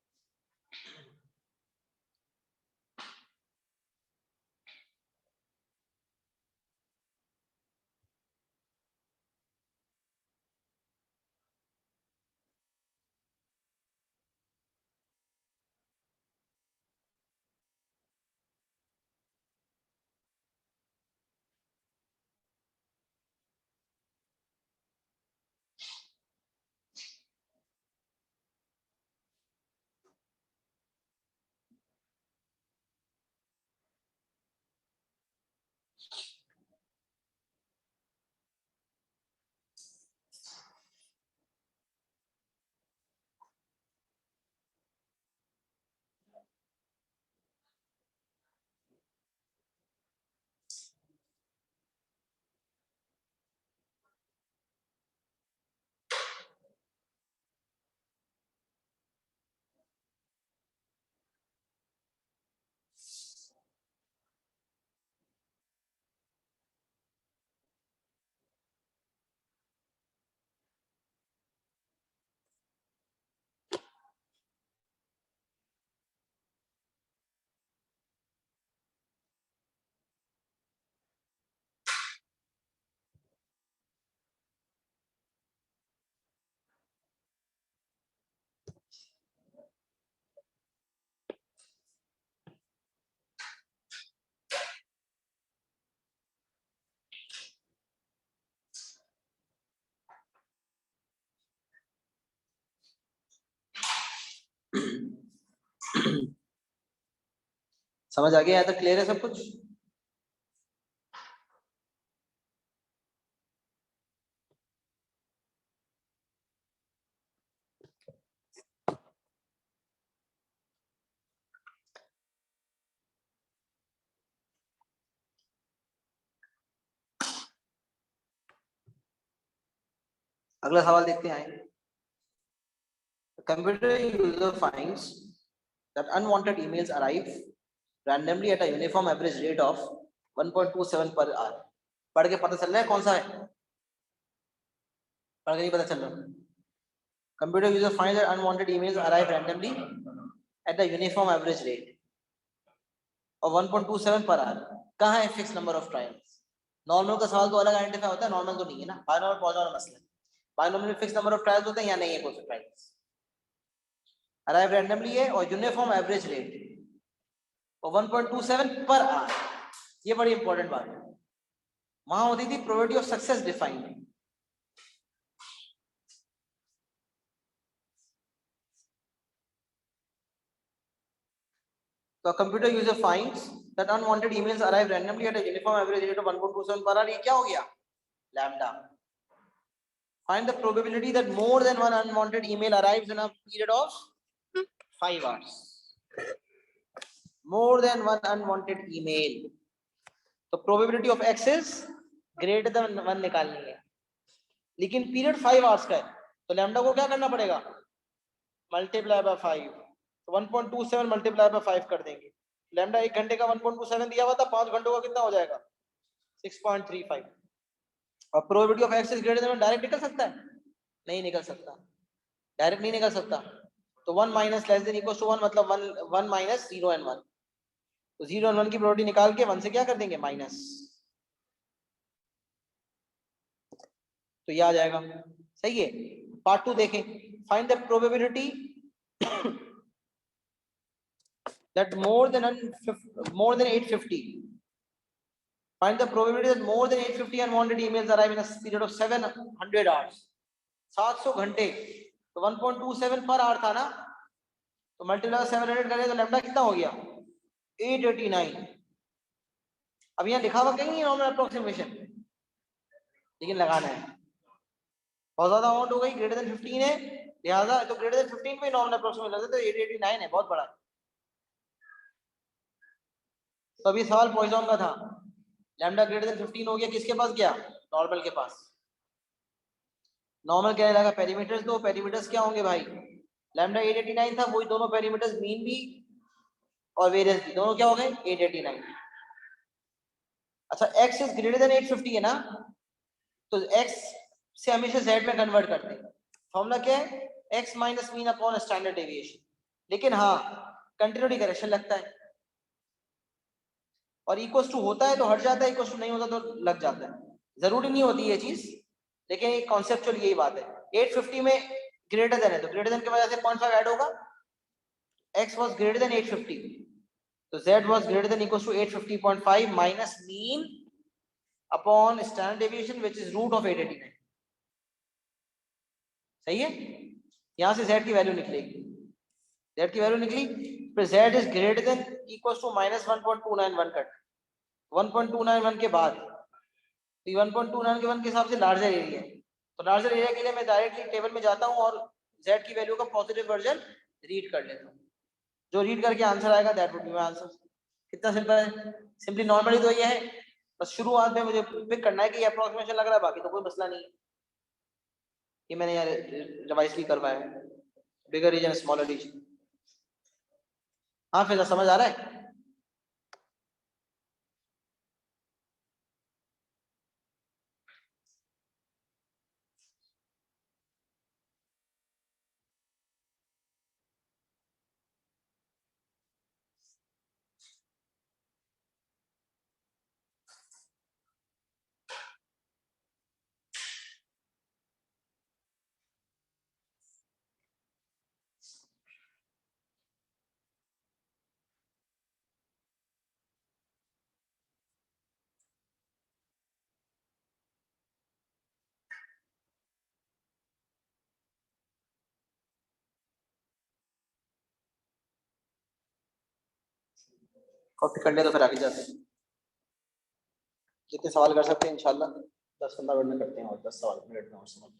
समझ आ गया? यहाँ तक क्लियर है सब कुछ? अगला सवाल देखते हैं। Computer user finds that unwanted emails arrive randomly at a uniform average rate of 1.27 per hour. पढ़ के पता चल रहा है कौन सा है? पढ़ के नहीं पता चल रहा? Computer user finds that unwanted emails arrive randomly at the uniform average rate of 1.27 per hour. कहाँ है fix number of trials? Normal का सवाल तो अलग आइडेंटिफाई होता है, नॉर्मल तो नहीं है ना, बायनॉर्मल पॉलीनॉमियल मसला है। बायनॉर्मल में फिक्स नंबर ऑफ ट्रायल्स होते हैं, या नहीं है कोई ट्रायल्स। अराइव रैंडमली है और यूनिफॉर्म एवरेज रेट और 1.27 पर आवर। ये बड़ी इंपॉर्टेंट बात है। वहां होती थी प्रोबेबिलिटी ऑफ सक्सेस डिफाइंड। तो computer user finds that unwanted emails arrive randomly at a uniform average rate of 1.27 per hour. ये क्या हो गया? Lambda. Find the probability that more than one unwanted email arrives in a period of 5 hours. More than one unwanted email. तो probability of x is greater then 1 निकालनी है, लेकिन period 5 hours का है, तो लैम्डा को क्या करना पड़ेगा? Multiply by 5। तो 1.27 मल्टीप्लाई बाय 5 कर देंगे। लैम्डा 1 घंटे का 1.27 दिया हुआ था, 5 घंटों का कितना हो जाएगा? 6.35। और probability of x is greater then 1 direct निकल सकता है? नहीं निकल सकता, डायरेक्ट नहीं निकल सकता। तो 1 minus less than equal to 1, मतलब 1 माइनस 0 एंड 1। तो 0 और 1 की प्रोबेबिलिटी निकाल के 1 से क्या कर देंगे? माइनस। तो ये आ जाएगा। सही है। पार्ट 2 देखें। Find the probability that more than 850, find the probability that more than 850 unwanted emails arrive in a period of 700 hours. 700 घंटे। तो 1.27 पर आवर था ना, तो मल्टीप्लाई 700 करें तो लैम्डा कितना हो गया? 889। अब यहाँ लिखा हुआ कहीं नॉर्मल अप्रोक्सीमेशन, लेकिन लगाना है। बहुत ज्यादा अमाउंट हो गई, ग्रेटर देन 15 है, लिहाजा तो ग्रेटर देन 15 पे नॉर्मल अप्रोक्सीमेशन लगता है, तो 889 है, बहुत बड़ा। तो अभी सवाल पॉइसन का था। लैम्डा ग्रेटर देन 15 हो गया, किसके पास गया? नॉर्मल के पास। नॉर्मल क्या लगा? पेरीमीटर्स। दो पेरीमीटर्स क्या होंगे भाई? लैम्डा 889 था, वही दोनों पेरीमीटर्स मीन भी और वेरियंस भी, दोनों क्या हो गए? 889। अच्छा, x इज ग्रेटर देन 850 है ना, तो x से हमेशा z में कन्वर्ट करते हैं। फॉर्मूला क्या है? x minus mean upon standard deviation. लेकिन हाँ, कंटिन्यूटी करेक्शन लगता है, और इक्वल टू होता है तो हट जाता है, इक्वल टू नहीं होता तो लग जाता है। जरूरी नहीं होती ये चीज, लेकिन एक कॉन्सेप्चुअल यही बात है। 850 में ग्रेटर देन है, तो ग्रेटर देन की वजह से 0.5 ऐड होगा। x was greater than 850, तो z was greater than equals to 850.5 minus mean upon standard deviation which is root of 889। सही है। यहां से z की वैल्यू निकलेगी, z की वैल्यू निकली, फिर z is greater than equals to minus 1.291 cut 1.291 के बाद, तो 1.291 के हिसाब से लार्जर एरिया है, तो लार्जर एरिया के लिए मैं डायरेक्टली टेबल में जाता हूं और z की वैल्यू का पॉजिटिव वर्जन रीड कर लेता हूं। जो रीड करके आंसर आएगा that would be my answer. कितना सिंपल है। सिंपली नॉर्मली तो ये है, बस शुरुआत में मुझे पिक करना है कि अप्रोक्सीमेशन लग रहा है, बाकी तो कोई मसला नहीं है। ये मैंने यार रिवाइज भी करवाया है, बिगर रीजन स्मॉलर रीजन। हाँ फिर समझ आ रहा है। कॉपी कर लिया तो फिर आगे जाते हैं। जितने सवाल कर सकते हैं इंशाल्लाह 10-15 मिनट में करते हैं, और 10 सवाल मिनट में और सवाल।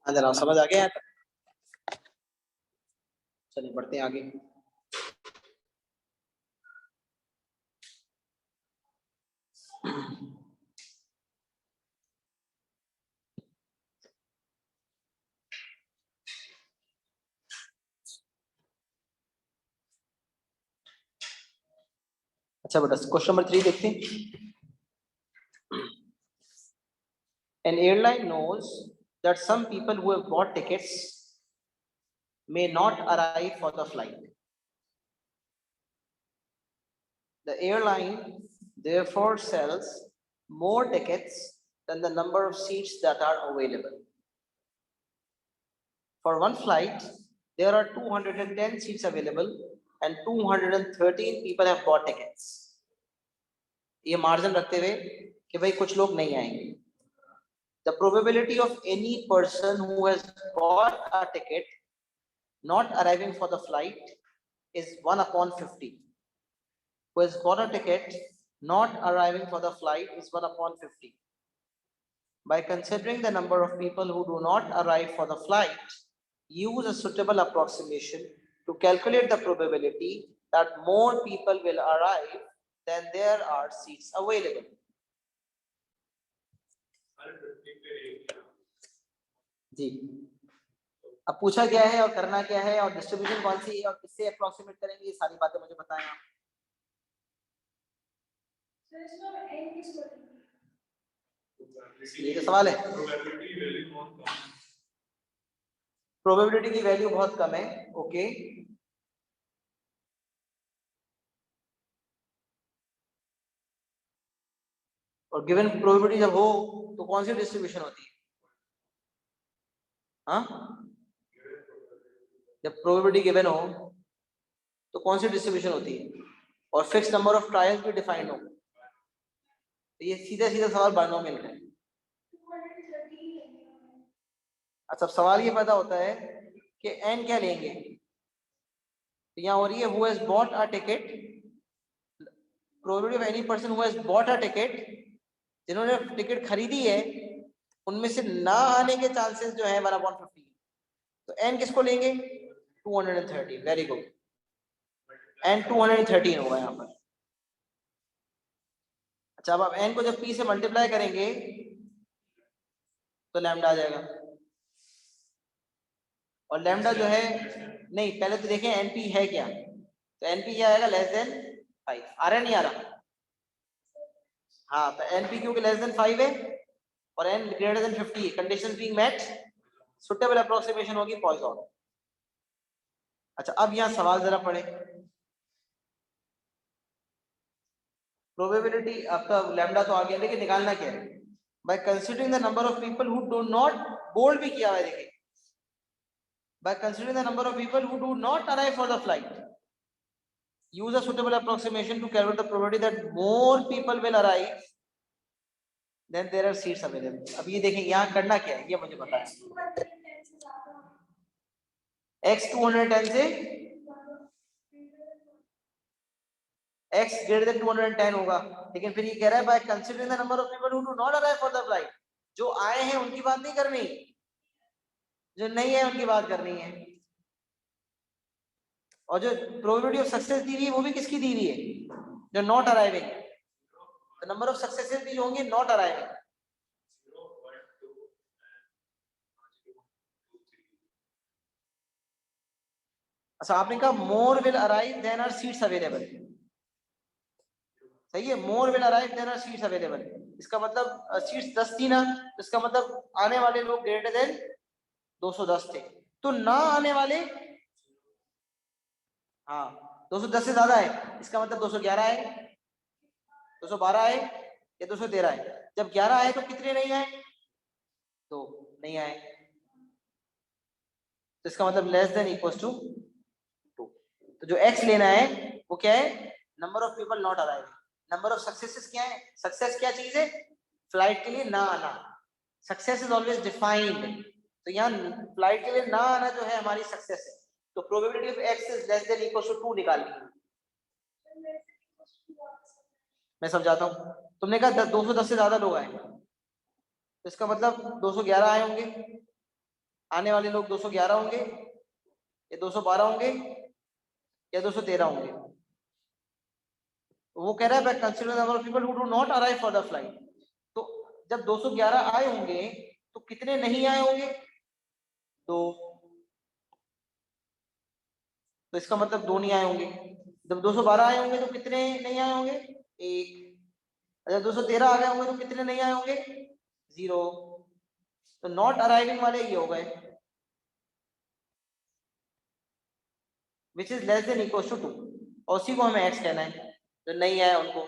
जनाब समझ आ गया? चलिए बढ़ते हैं आगे। अच्छा बेटा, क्वेश्चन नंबर 3 देखते हैं। An airline knows that some people who have bought tickets may not arrive for the flight. The airline therefore sells more tickets than the number of seats that are available. For one flight, there are 210 seats available and 213 people have bought tickets. ये margin रखते हुए कि भाई कुछ लोग नहीं आएंगे. The probability of any person who has bought a ticket not arriving for the flight is 1/50. Who has bought a ticket not arriving for the flight is 1/50. By considering the number of people who do not arrive for the flight, use a suitable approximation to calculate the probability that more people will arrive than there are seats available. जी, अब पूछा क्या है और करना क्या है और distribution कौन सी है और किससे अप्रोक्सीमेट करेंगे, ये सारी बातें मुझे बताएं आप। ये तो सवाल है। प्रोबेबिलिटी की वैल्यू बहुत कम है। ओके, और गिवन प्रोबेबिलिटी जब हो तो कौन सी डिस्ट्रीब्यूशन होती है? हाँ, जब प्रोबेबिलिटी गिवन हो तो कौन सी डिस्ट्रीब्यूशन होती है और फिक्स नंबर ऑफ ट्रायल्स भी डिफाइंड हो, तो ये सीधा सीधा सवाल बाइनोमियल का है। अच्छा, सवाल ये पैदा होता है कि एन क्या लेंगे, तो यहाँ हो रही है who has bought a ticket, probability of any person who has bought a ticket, जिन्होंने टिकट खरीदी है उनमें से ना आने के चांसेस जो है 1/50, तो एन किसको लेंगे? 230। वेरी गुड, एन 213 होगा यहाँ पर। अच्छा, अब आप एन को जब पी से मल्टीप्लाई करेंगे तो लैम्डा आ जाएगा, और लैम्डा जो है, नहीं पहले तो देखें एनपी है क्या, तो एनपी क्या आएगा? Less than 5। आ रहा है नहीं आ रहा? हाँ, तो एनपी क्योंकि लेस देन 5 है और एन ग्रेटर देन 50 है, condition being met, suitable approximation होगी पॉइसन। अच्छा, अब यहाँ सवाल जरा पढ़े। प्रोबेबिलिटी आपका लैम्डा तो आ गया, लेकिन निकालना क्या है? By considering the number of people who do not, bold भी किया हुआ है देखिए, by considering the number of people who do not arrive for the flight, use a suitable approximation to calculate the probability that more people will arrive then there are seats available. अब ये देखें यहाँ करना क्या है, ये मुझे पता है। x 210 से x greater than 210 होगा, लेकिन फिर ये कह रहा है by considering the number of people who do not arrive for the flight, जो आए हैं उनकी बात नहीं करनी, जो नहीं है उनकी बात करनी है। और जो प्रोबेबिलिटी ऑफ सक्सेस दी हुई है वो भी किसकी दी हुई है? जो नॉट अराइविंग, तो नंबर ऑफ सक्सेसेस भी होंगे नॉट अराइविंग। अच्छा, आपने कहा more will arrive than are seats available, सही है, more will arrive than are seats available, इसका मतलब सीट्स 10 थी ना, तो इसका मतलब आने वाले लोग ग्रेटर देन 210 थे, तो ना आने वाले, हाँ 210 से ज्यादा है, इसका मतलब 211 है, 212 है या 213 है। जब 11 आए तो कितने नहीं आए? 2 नहीं आए, तो इसका मतलब लेस देन इक्वल्स टू 2। तो जो x लेना है वो क्या है? Number of people not arriving. Number of successes क्या है? सक्सेस क्या चीज है? फ्लाइट के लिए ना आना, सक्सेस इज ऑलवेज डिफाइंड, तो यहाँ फ्लाइट के लिए ना आना जो है हमारी सक्सेस है, तो probability of x is less than equals to 2 निकालनी है। मैं समझाता हूँ, तुमने कहा 210 से ज्यादा लोग आए, तो इसका मतलब 211 आए होंगे, आने वाले लोग 211 होंगे या 212 होंगे या 213 होंगे। वो कह रहा है by considering number of people who do not arrive for the flight, तो जब 211 आए होंगे तो कितने नहीं आए होंगे? 2, तो इसका मतलब 2 नहीं आए होंगे। जब 212 आए होंगे तो कितने नहीं आए होंगे? 1। जब 213 आ गए होंगे तो कितने नहीं आए होंगे? 0। तो नॉट अराइविंग वाले ये हो गए, which is less than equal to 2, और उसी को हमें x कहना है, जो नहीं आए उनको,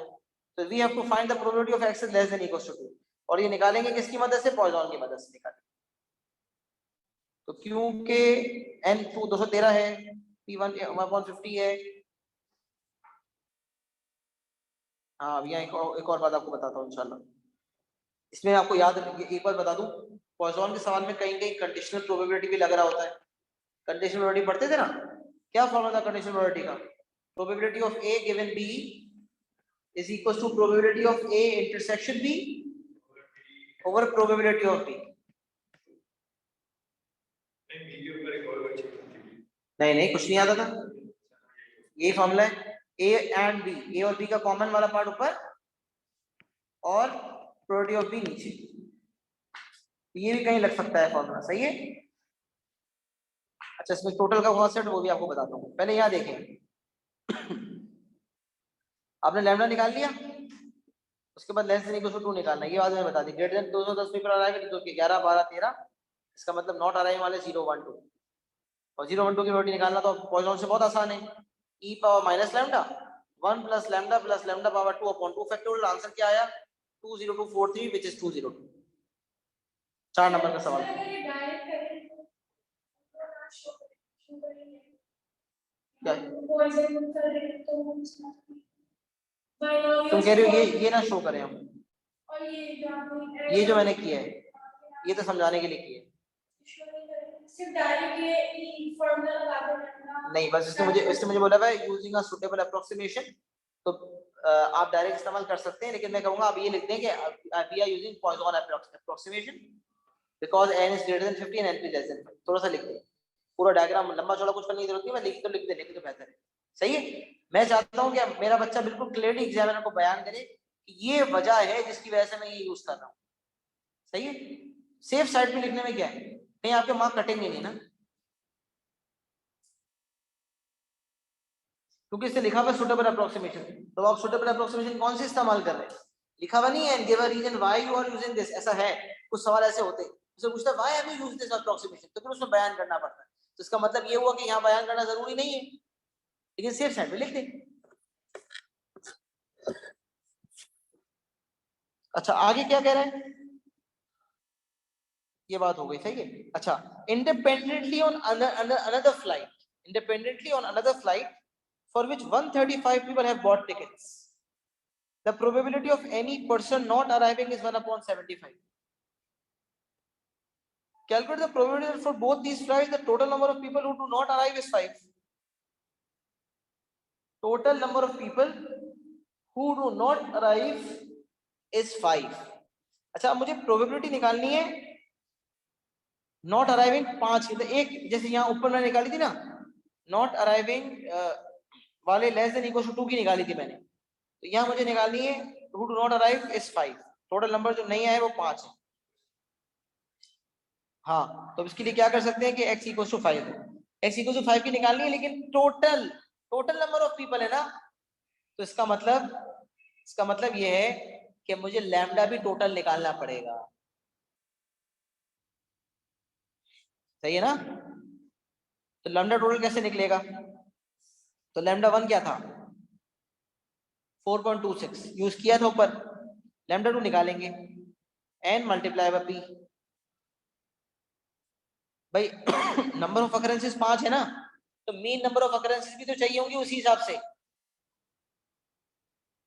तो we have to find the probability of x is less than equal to 2, और ये निकालेंगे किसकी मदद से? पॉइसन की मदद से निकालेंगे। तो क्योंकि n 213 है, p1 150 है। हाँ, अब यहाँ एक और बात आपको बताता हूँ इंशाल्लाह, इसमें आपको याद, एक बात बता दूं, पॉइसन के सवाल में कहीं कहीं कंडीशनल प्रोबेबिलिटी भी लग रहा होता है। कंडीशनल प्रोबेबिलिटी पढ़ते थे ना, क्या फॉर्मूला था कंडीशनल प्रोबेबिलिटी का? Probability of a given b is equals to probability of a intersection b over probability of b। नहीं नहीं, कुछ नहीं आता था, यही फॉर्मूला है, a एंड b, a और b का कॉमन वाला पार्ट ऊपर और प्रोबेबिलिटी ऑफ b नीचे, ये भी कहीं लग सकता है फॉर्मूला, सही है। अच्छा, इसमें टोटल का कॉन्सेप्ट वो भी आपको बताता हूँ, पहले यहाँ देखें। आपने लैम्डा निकाल लिया, उसके बाद लेस देन इक्वल टू 2 निकालना है, ये बात मैंने बता दी। ग्रेटर देन 210 पीपल अराइव तो 11 12 13, इसका मतलब नॉट अराइव वाले 0 1 2, और 0 1 2 की प्रोबेबिलिटी निकालना तो पॉइसन से बहुत आसान है। e power minus lambda 1 plus lambda power 2 upon 2 factorial. Answer क्या आया 20243 व्हिच इज 202। 4 नंबर का सवाल। क्या तुम कह रहे हो ये ना शो करें हम, ये जो मैंने किया है ये तो समझाने के लिए किया है। नहीं, बस इसने मुझे बोला है यूजिंग अ सुटेबल अप्रोक्सीमेशन, तो आप डायरेक्ट इस्तेमाल कर सकते हैं, लेकिन मैं कहूंगा आप ये लिख दें कि we are using Poisson approximation because n is greater than 50 and n less than 5। थोड़ा सा लिख दें, पूरा डायग्राम लंबा चौड़ा कुछ करने की जरूरत नहीं, मैं लिख देने तो बेहतर है। सही है, मैं चाहता हूं कि मेरा बच्चा बिल्कुल क्लियरली एग्जामिनर को बयान करे कि ये वजह है जिसकी वजह से मैं ये यूज कर रहा हूं। सही है, सेफ साइड पे लिखने में क्या है, कहीं आपके मार्क कटेंगे नहीं ना, क्योंकि इससे लिखा हुआ सुटेबल अप्रोक्सीमेशन। तो आप सुटेबल अप्रोक्सीमेशन कौन सी इस्तेमाल कर रहे हैं, लिखा हुआ नहीं है give a reason why you are using this, ऐसा है। कुछ सवाल ऐसे होते हैं, उससे पूछता है why have you used this approximation, तो फिर उसमें बयान करना पड़ता है। तो इसका मतलब ये हुआ कि यहाँ बयान करना जरूरी नहीं है, लेकिन सेफ साइड पे लिख दें। अच्छा आगे क्या कह रहे हैं, ये बात हो गई। सही है, अच्छा independently on another flight, independently on another flight for which 135 people have bought tickets, the probability of any person not arriving is 1/75. Calculate the probability that for both these flights the total number of people who do not arrive is 5. Total number of people who do not arrive is 5. अच्छा मुझे probability निकालनी है not arriving 5 की, तो एक जैसे यहाँ ऊपर मैंने निकाली थी ना, नॉट अराइविंग वाले लेस देन इक्वल टू 2 की निकाली थी मैंने, तो यहाँ मुझे निकालनी है who do not arrive is 5। Total number जो नहीं आए वो 5 है। हाँ तो इसके लिए क्या कर सकते हैं कि x इक्वल टू 5 है, x इक्वल टू 5 की निकालनी है, लेकिन टोटल नंबर ऑफ पीपल है ना, तो इसका मतलब ये है कि मुझे लैम्डा भी टोटल निकालना पड़ेगा। सही है ना, तो लैम्डा टोटल कैसे निकलेगा, तो लैम्डा 1 क्या था 4.26 यूज किया था ऊपर, लैम्डा 2 निकालेंगे n मल्टीप्लाई बाय p। भाई नंबर ऑफ अकरेंसेस 5 है ना, तो मीन नंबर ऑफ अकरेंसेस भी तो चाहिए होंगे उसी हिसाब से।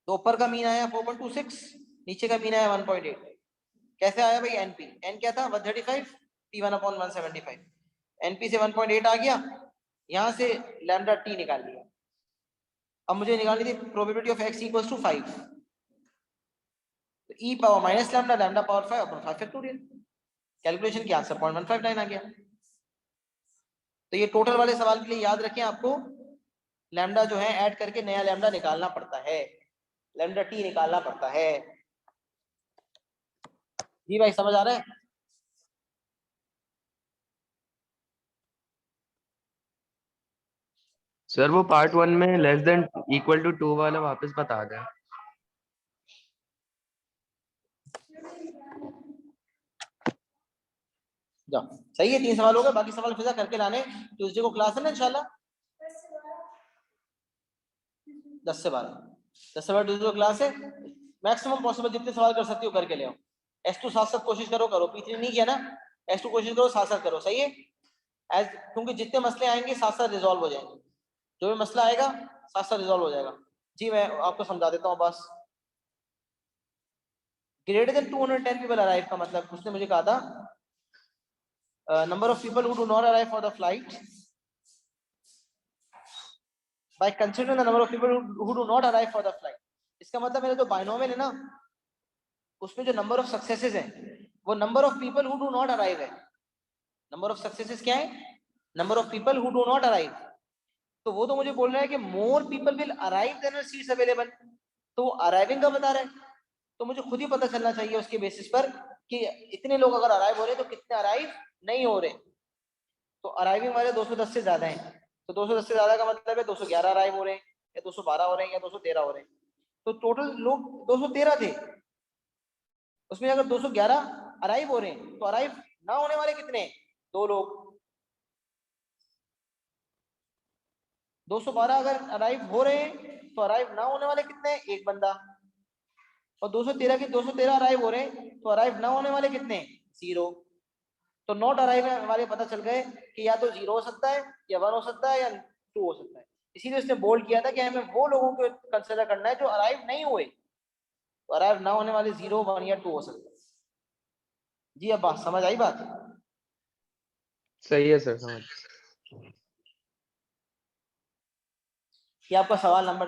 तो ऊपर का मीन आया 4.26, नीचे का मीन आया 1.8। कैसे आया भाई, एनपी एन क्या था 135 p1/175, एनपी से 1.8 आ गया, यहां से लैम्डा टी निकाल लिया। अब मुझे निकालनी थी probability of x equals to 5, तो e power minus lambda lambda power 5 upon 5 factorial, calculation की आंसर 0.159 आ गया। तो ये टोटल वाले सवाल के लिए याद रखें, आपको लैम्डा जो है ऐड करके नया लैम्डा निकालना पड़ता है, लैम्डा टी निकालना पड़ता है। जी भाई समझ आ रहा है, सर वो पार्ट 1 में लेस देन इक्वल टू 2 वाला वापस बता दें। जाओ सही है, 3 सवाल हो गए, बाकी सवाल फिजा करके लाने। ट्यूसडे को क्लास है ना इंशाल्लाह 10 से 12 ट्यूसडे को क्लास है। मैक्सिमम पॉसिबल जितने सवाल कर सकती हो करके ले आओ। S2 साथ साथ कोशिश करो P3 नहीं किया ना, S2 कोशिश करो साथ साथ करो। सही है, क्योंकि जितने मसले आएंगे साथ साथ रिजॉल्व हो जाएंगे, जो भी मसला आएगा साथ साथ रिजॉल्व हो जाएगा। जी मैं आपको समझा देता हूँ बस। ग्रेटर देन 210 पीपल अराइव का मतलब उसने मुझे कहा था number of people who do not arrive for the flight by considering the number of people who do not arrive for the flight. इसका मतलब मेरा जो बाइनोमियल है ना, उसमें जो नंबर ऑफ सक्सेसेस हैं वो number of people who do not arrive है। नंबर ऑफ सक्सेसेस क्या है, number of people who do not arrive. तो वो तो मुझे बोल रहा है कि more people will arrive than are seats available, तो वो अराइविंग का बता रहा है, तो मुझे खुद ही पता चलना चाहिए उसके बेसिस पर कि इतने लोग अगर अराइव हो रहे हैं तो कितने अराइव नहीं हो रहे। तो अराइविंग वाले 210 से ज्यादा हैं, तो 210 से ज्यादा का मतलब है 211 अराइव हो रहे हैं या 212 हो रहे हैं या 213 हो रहे हैं। तो टोटल लोग 213 थे, उसमें अगर 211 अराइव हो रहे हैं तो अराइव ना होने वाले कितने हैं? 2 लोग। 212 अगर अराइव हो रहे हैं तो अराइव ना होने वाले कितने हैं? 1 बंदा। और 213 के 213 अराइव हो रहे हैं तो अराइव ना होने वाले कितने हैं? 0। तो नॉट अराइव वाले पता चल गए कि या तो 0 हो सकता है, या 1 हो सकता है, या 2 हो सकता है। इसीलिए उसने बोल्ड किया था कि हमें वो लोगों को कंसिडर करना है जो अराइव नहीं हुए। तो अराइव ना होने वाले 0, 1 या 2 हो सकता है। जी अब बात समझ आई बात? सही है सर, समझ। ये आपका सवाल नंबर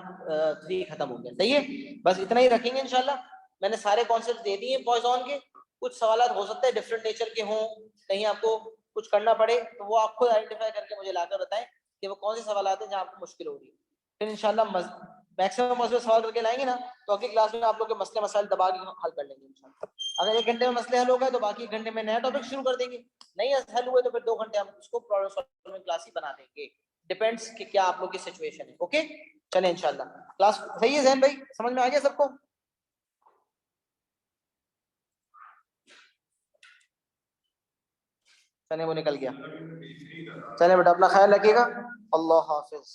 3 खत्म हो गया। सही है, बस इतना ही रखेंगे इंशाल्लाह। मैंने सारे कॉन्सेप्ट दे दिए पॉइजन के। कुछ सवाल हो सकते हैं डिफरेंट नेचर के हों, कहीं आपको कुछ करना पड़े, तो वो आप खुद आइडेंटिफाई करके मुझे लाकर बताएं कि वो कौन से सवाल आते हैं जहाँ आपको मुश्किल हो रही है। फिर इंशाल्लाह मैक्सिमम मसले सवाल करके लाएंगे ना, तो अगली क्लास में आप लोग के मसले मसाइल दबा के हल कर लेंगे इंशाल्लाह। अगर 1 घंटे में मसले हल हो गए तो बाकी 1 घंटे में नया टॉपिक शुरू कर देंगे। नहीं हल हुए तो फिर 2 घंटे हम उसको प्रॉब्लम सॉल्विंग क्लास ही बना देंगे। डिपेंड्स कि क्या आप लोग की सिचुएशन है। ओके, चले इंशाल्लाह। क्लास सही है जैन भाई, समझ में आ गया सबको? चले वो निकल गया। चले बेटा अपना ख्याल रखिएगा। अल्लाह हाफिज।